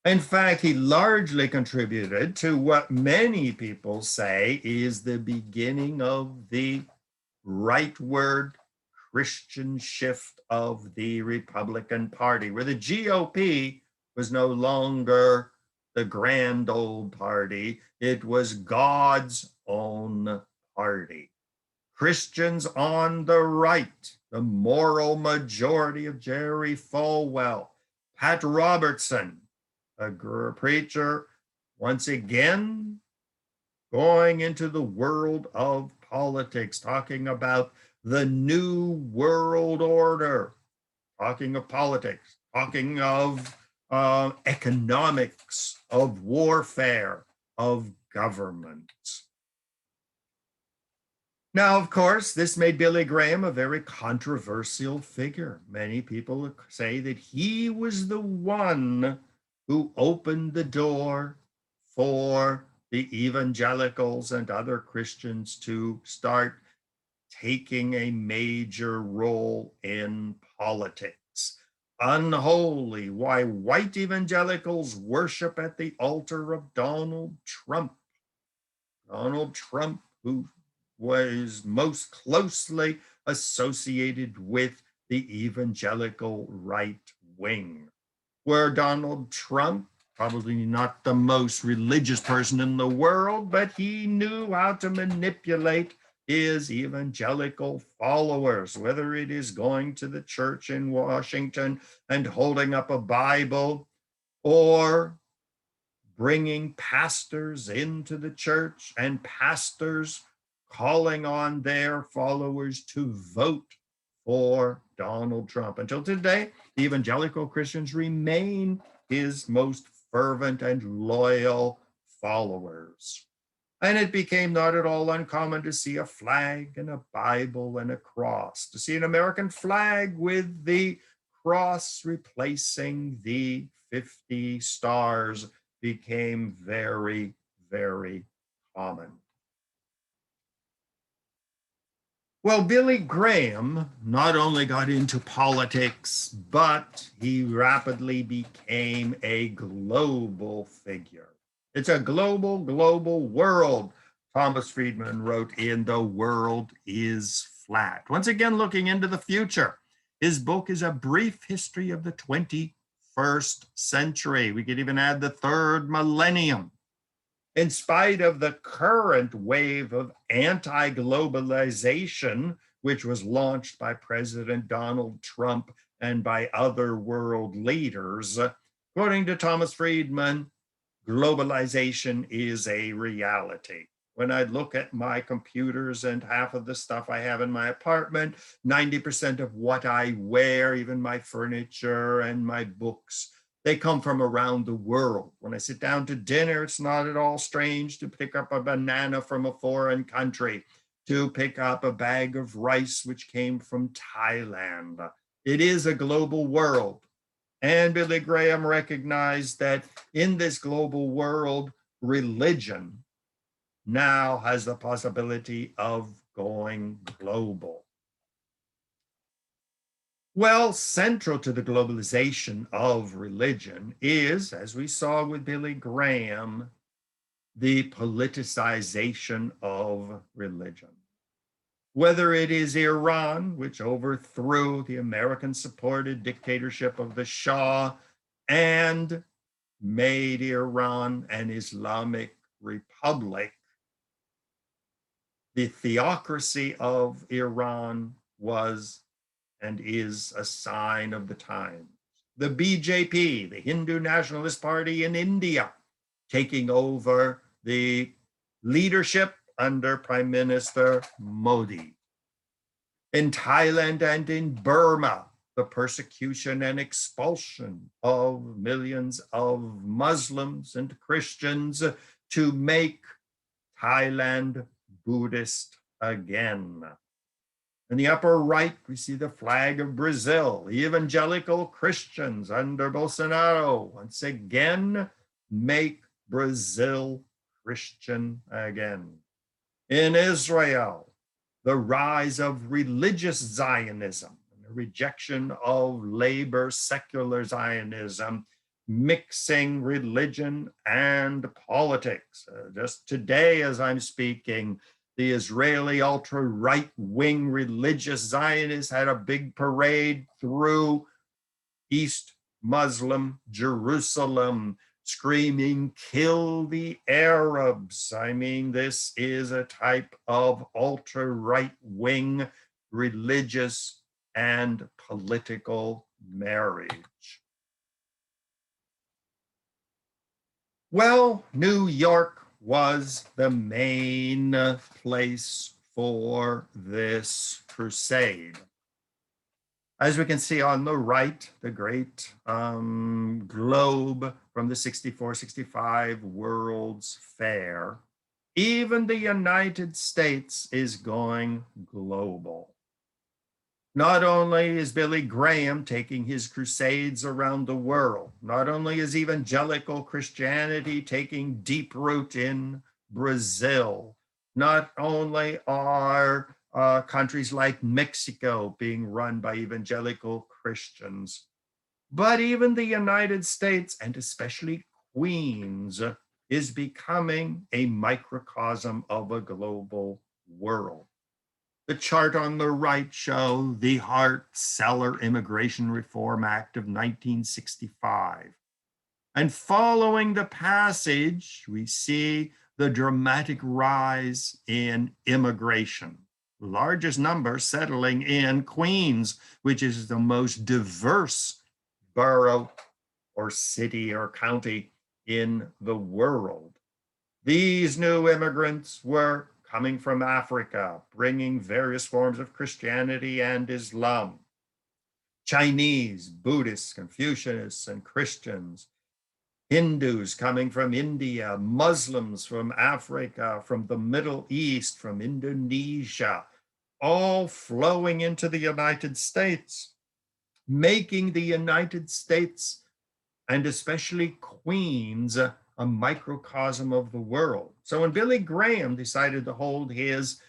[SPEAKER 1] In fact, he largely contributed to what many people say is the beginning of the rightward Christian shift of the Republican Party, where the GOP was no longer the grand old party. It was God's own party. Christians on the right, the moral majority of Jerry Falwell, Pat Robertson, a preacher, once again going into the world of politics, talking about the new world order, talking of politics, talking of economics, of warfare, of government. Now, of course, this made Billy Graham a very controversial figure. Many people say that he was the one who opened the door for the evangelicals and other Christians to start taking a major role in politics. Unholy, why white evangelicals worship at the altar of Donald Trump. Donald Trump, who was most closely associated with the evangelical right wing, where Donald Trump, probably not the most religious person in the world, but he knew how to manipulate his evangelical followers, whether it is going to the church in Washington and holding up a Bible, or bringing pastors into the church and pastors calling on their followers to vote for Donald Trump. Until today, evangelical Christians remain his most fervent and loyal followers. And it became not at all uncommon to see a flag and a Bible and a cross, to see an American flag with the cross replacing the 50 stars became very, very common. Well, Billy Graham not only got into politics, but he rapidly became a global figure. It's a global world. Thomas Friedman wrote in The World is Flat. Once again, looking into the future. His book is a brief history of the 21st century. We could even add the third millennium. In spite of the current wave of anti-globalization, which was launched by President Donald Trump and by other world leaders, according to Thomas Friedman, globalization is a reality. When I look at my computers and half of the stuff I have in my apartment, 90% of what I wear, even my furniture and my books, they come from around the world. When I sit down to dinner, it's not at all strange to pick up a banana from a foreign country, to pick up a bag of rice which came from Thailand. It is a global world. And Billy Graham recognized that in this global world, religion now has the possibility of going global. Well, central to the globalization of religion is, as we saw with Billy Graham, the politicization of religion. Whether it is Iran, which overthrew the American-supported dictatorship of the Shah and made Iran an Islamic republic, the theocracy of Iran was and is a sign of the times. The BJP, the Hindu Nationalist Party in India, taking over the leadership under Prime Minister Modi. In Thailand and in Burma, the persecution and expulsion of millions of Muslims and Christians to make Thailand Buddhist again. In the upper right, we see the flag of Brazil. Evangelical Christians under Bolsonaro once again make Brazil Christian again. In Israel, the rise of religious Zionism, the rejection of labor secular Zionism, mixing religion and politics. Just today, as I'm speaking, the Israeli ultra-right-wing religious Zionists had a big parade through East Muslim Jerusalem, screaming, "Kill the Arabs." I mean, this is a type of ultra-right-wing religious and political marriage. Well, New York was the main place for this crusade. As we can see on the right, the great globe from the 64-65 World's Fair. Even the United States is going global. Not only is Billy Graham taking his crusades around the world, not only is evangelical Christianity taking deep root in Brazil, not only are countries like Mexico being run by evangelical Christians, but even the United States, and especially Queens, is becoming a microcosm of a global world. The chart on the right shows the Hart-Celler Immigration Reform Act of 1965. And following the passage, we see the dramatic rise in immigration, the largest number settling in Queens, which is the most diverse borough or city or county in the world. These new immigrants were coming from Africa, bringing various forms of Christianity and Islam. Chinese, Buddhists, Confucianists, and Christians, Hindus coming from India, Muslims from Africa, from the Middle East, from Indonesia, all flowing into the United States, making the United States, and especially Queens, a microcosm of the world. So when Billy Graham decided to hold his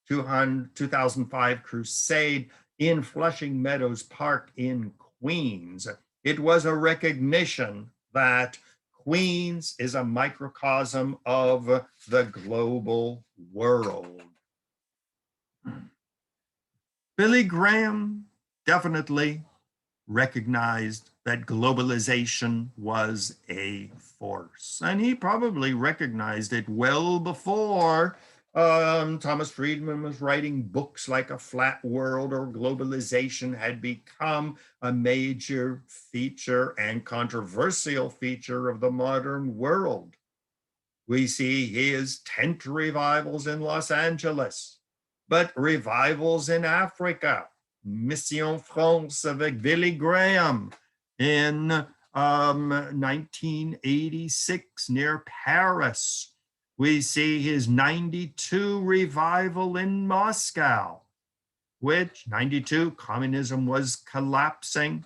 [SPEAKER 1] 2005 crusade in Flushing Meadows Park in Queens, it was a recognition that Queens is a microcosm of the global world. Billy Graham definitely recognized that globalization was a force. And he probably recognized it well before Thomas Friedman was writing books like A Flat World, or globalization had become a major feature and controversial feature of the modern world. We see his tent revivals in Los Angeles, but revivals in Africa. Mission France avec Billy Graham in 1986 near Paris. We see his 92 revival in Moscow, which 92 communism was collapsing,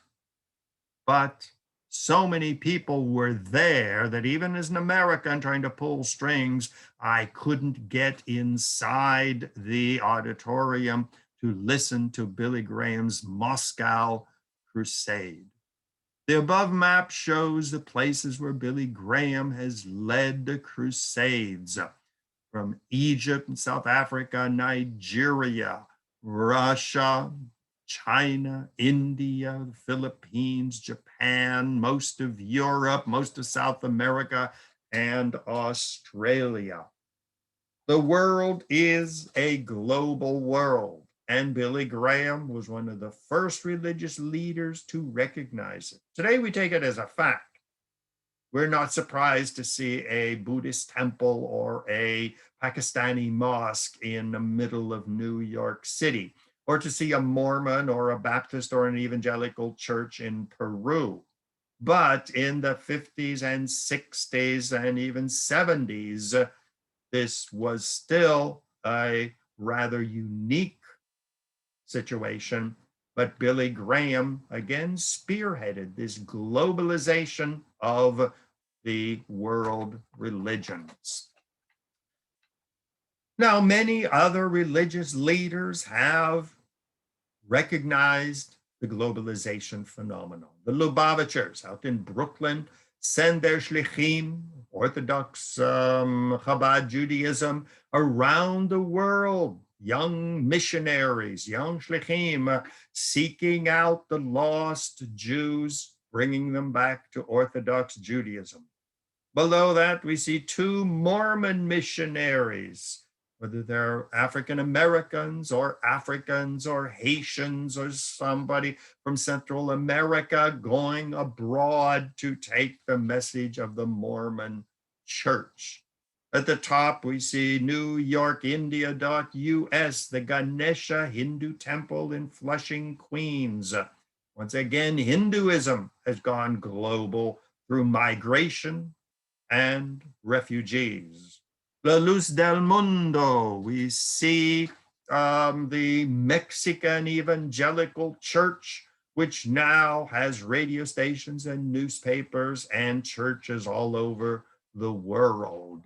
[SPEAKER 1] but so many people were there that even as an American trying to pull strings, I couldn't get inside the auditorium to listen to Billy Graham's Moscow crusade. The above map shows the places where Billy Graham has led the crusades, from Egypt and South Africa, Nigeria, Russia, China, India, the Philippines, Japan, most of Europe, most of South America, and Australia. The world is a global world, and Billy Graham was one of the first religious leaders to recognize it. Today, we take it as a fact. We're not surprised to see a Buddhist temple or a Pakistani mosque in the middle of New York City. or to see a Mormon or a Baptist or an evangelical church in Peru. But in the 50s and 60s and even 70s, this was still a rather unique situation. But Billy Graham again spearheaded this globalization of the world religions. Now, many other religious leaders have recognized the globalization phenomenon. The Lubavitchers out in Brooklyn send their shlichim, Orthodox Chabad Judaism, around the world, young missionaries, young shlichim, seeking out the lost Jews, bringing them back to Orthodox Judaism. Below that, we see two Mormon missionaries, whether they're African Americans or Haitians or somebody from Central America going abroad to take the message of the Mormon church. At the top, we see NewYorkIndia.us, the Ganesha Hindu temple in Flushing, Queens. Once again, Hinduism has gone global through migration and refugees. La Luz del Mundo, we see the Mexican Evangelical Church, which now has radio stations and newspapers and churches all over the world.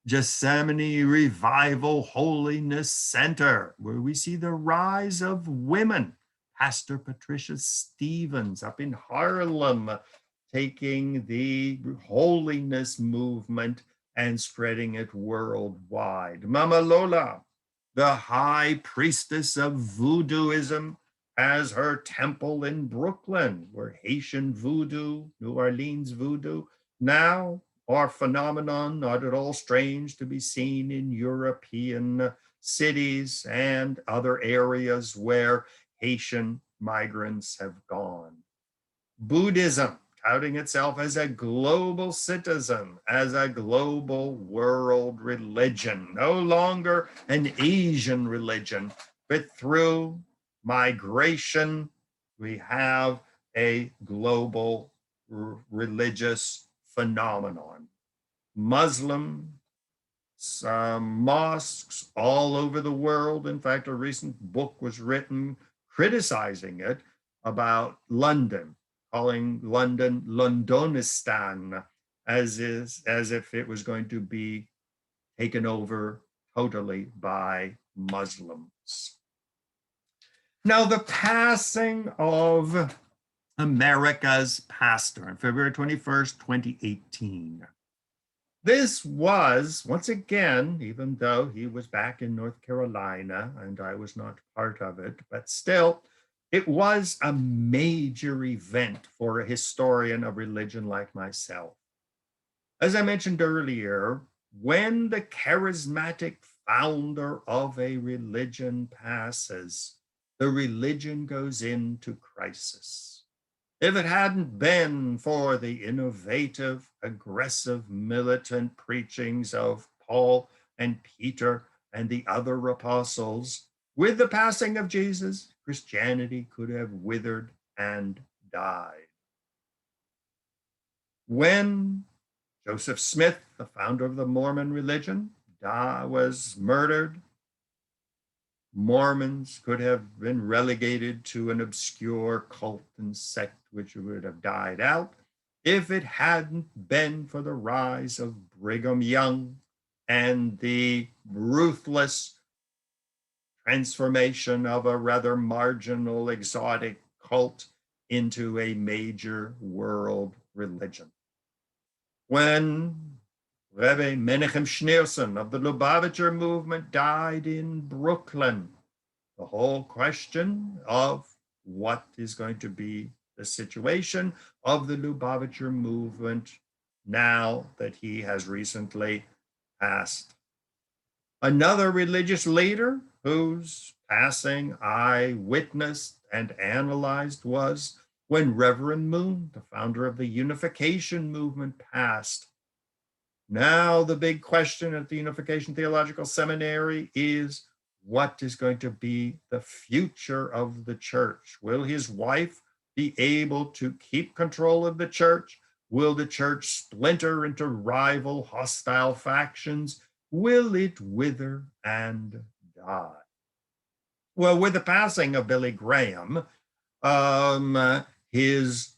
[SPEAKER 1] Gethsemane Revival Holiness Center, where we see the rise of women. Pastor Patricia Stevens up in Harlem, taking the holiness movement and spreading it worldwide. Mama Lola, the high priestess of voodooism, has her temple in Brooklyn, where Haitian voodoo, New Orleans voodoo, now are phenomenon not at all strange to be seen in European cities and other areas where Haitian migrants have gone. Buddhism, touting itself as a global citizen, as a global world religion, no longer an Asian religion, but through migration, we have a global religious phenomenon. Muslim mosques all over the world. In fact, a recent book was written criticizing it about London, calling London Londonistan, as if it was going to be taken over totally by Muslims. Now, the passing of America's pastor on February 21st, 2018. This was, once again, even though he was back in North Carolina and I was not part of it, but still, it was a major event for a historian of religion like myself. As I mentioned earlier, when the charismatic founder of a religion passes, the religion goes into crisis. If it hadn't been for the innovative, aggressive, militant preachings of Paul and Peter and the other apostles, with the passing of Jesus, Christianity could have withered and died. When Joseph Smith, the founder of the Mormon religion, was murdered, Mormons could have been relegated to an obscure cult and sect which would have died out if it hadn't been for the rise of Brigham Young and the ruthless transformation of a rather marginal, exotic cult into a major world religion. When Rebbe Menachem Schneerson of the Lubavitcher movement died in Brooklyn, the whole question of what is going to be the situation of the Lubavitcher movement now that he has recently passed. Another religious leader whose passing I witnessed and analyzed was when Reverend Moon, the founder of the Unification Movement, passed. Now the big question at the Unification Theological Seminary is, what is going to be the future of the church? Will his wife be able to keep control of the church? Will the church splinter into rival, hostile factions? Will it wither and die? Well, with the passing of Billy Graham, his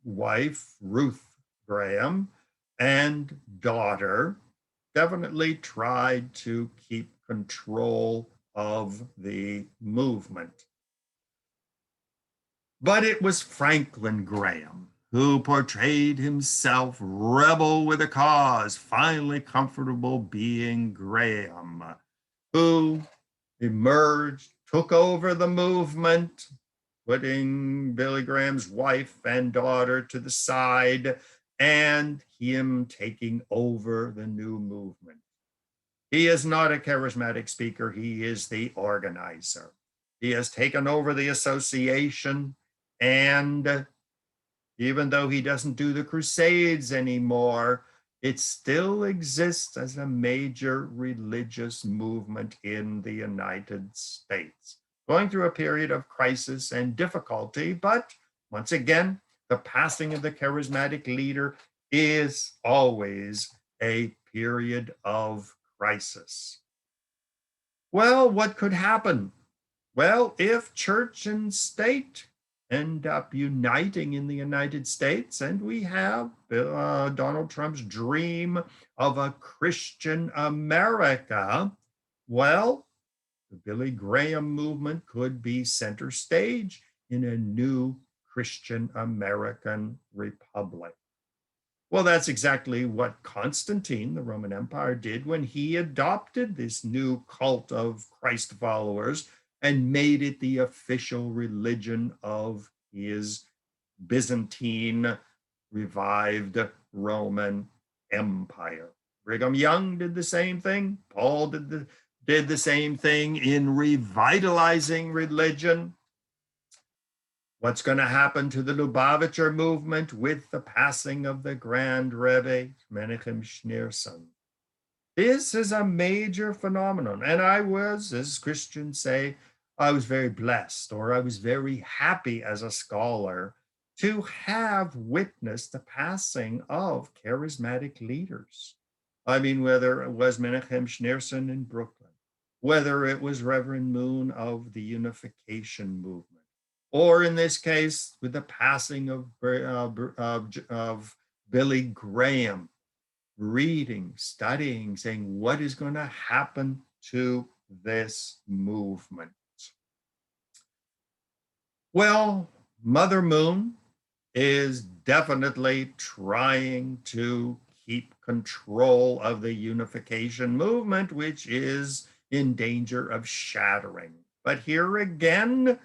[SPEAKER 1] wife, Ruth Graham, and daughter definitely tried to keep control of the movement. But it was Franklin Graham who portrayed himself rebel with a cause, finally comfortable being Graham, who emerged, took over the movement, putting Billy Graham's wife and daughter to the side, and him taking over the new movement. He is not a charismatic speaker, he is the organizer. He has taken over the association, and even though he doesn't do the Crusades anymore, it still exists as a major religious movement in the United States, going through a period of crisis and difficulty. But once again, the passing of the charismatic leader is always a period of crisis. Well, what could happen? Well, if church and state end up uniting in the United States, and we have Donald Trump's dream of a Christian America, well, the Billy Graham movement could be center stage in a new Christian American republic. Well, that's exactly what Constantine, the Roman Empire, did when he adopted this new cult of Christ followers and made it the official religion of his Byzantine revived Roman Empire. Brigham Young did the same thing. Paul did the same thing in revitalizing religion. What's going to happen to the Lubavitcher movement with the passing of the Grand Rebbe, Menachem Schneerson? This is a major phenomenon. And I was, as Christians say, I was very blessed, or I was very happy as a scholar to have witnessed the passing of charismatic leaders. I mean, whether it was Menachem Schneerson in Brooklyn, whether it was Reverend Moon of the Unification Movement, or in this case, with the passing of Billy Graham, reading, studying, saying, what is going to happen to this movement? Well, Mother Moon is definitely trying to keep control of the unification movement, which is in danger of shattering. But here again,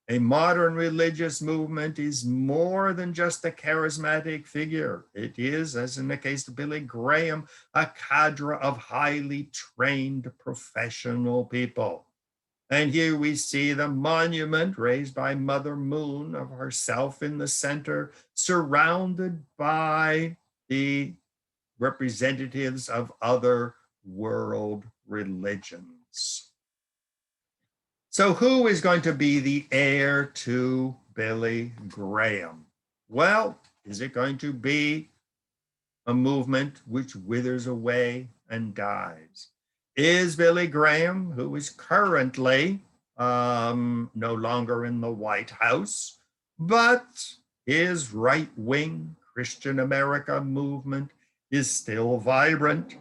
[SPEAKER 1] a modern religious movement is more than just a charismatic figure. It is, as in the case of Billy Graham, a cadre of highly trained professional people. And here we see the monument raised by Mother Moon of herself in the center, surrounded by the representatives of other world religions. So who is going to be the heir to Billy Graham? Well, is it going to be a movement which withers away and dies? Is Billy Graham, who is currently no longer in the White House, but his right-wing Christian America movement is still vibrant,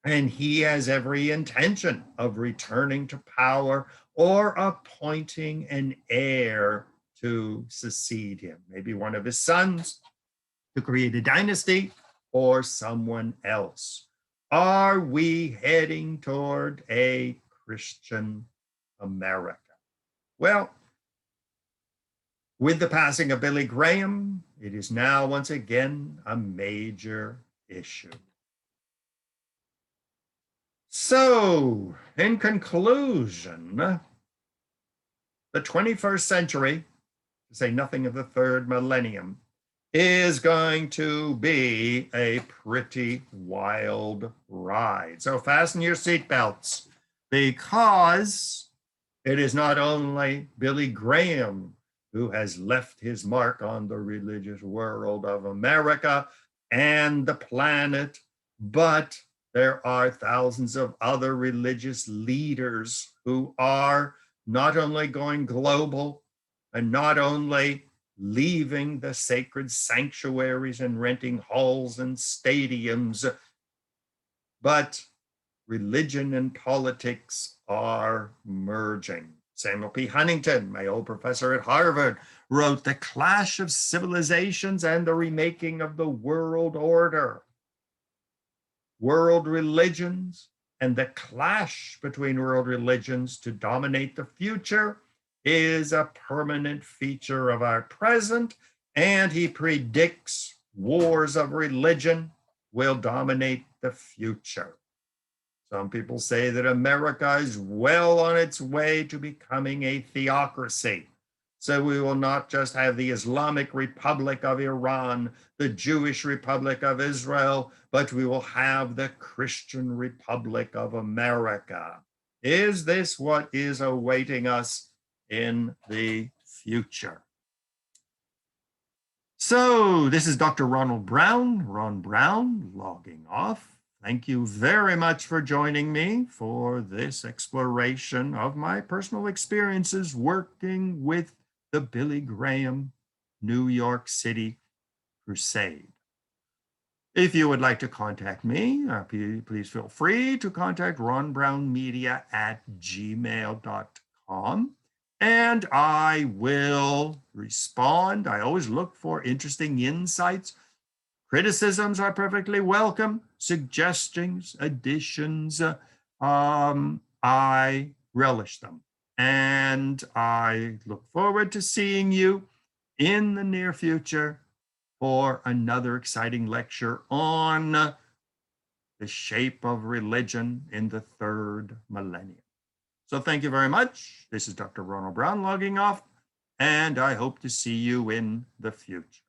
[SPEAKER 1] and he has every intention of returning to power or appointing an heir to succeed him, maybe one of his sons to create a dynasty or someone else. Are we heading toward a Christian America? Well, with the passing of Billy Graham, it is now once again a major issue. So, in conclusion, the 21st century, to say nothing of the third millennium, is going to be a pretty wild ride. So fasten your seatbelts. because it is not only Billy Graham who has left his mark on the religious world of America and the planet, but there are thousands of other religious leaders who are not only going global and not only leaving the sacred sanctuaries and renting halls and stadiums, but religion and politics are merging. Samuel P. Huntington, my old professor at Harvard, wrote The Clash of Civilizations and the Remaking of the World Order. World religions and the clash between world religions to dominate the future is a permanent feature of our present, and he predicts wars of religion will dominate the future. Some people say that America is well on its way to becoming a theocracy. So we will not just have the Islamic Republic of Iran, the Jewish Republic of Israel, but we will have the Christian Republic of America. Is this what is awaiting us in the future? So this is Dr. Ron Brown, logging off. Thank you very much for joining me for this exploration of my personal experiences working with the Billy Graham New York City Crusade. If you would like to contact me, please feel free to contact ronbrownmedia@gmail.com, and I will respond. I always look for interesting insights. Criticisms are perfectly welcome. Suggestions, additions, I relish them. And I look forward to seeing you in the near future for another exciting lecture on the shape of religion in the third millennium. So thank you very much. This is Dr. Ronald Brown logging off, and I hope to see you in the future.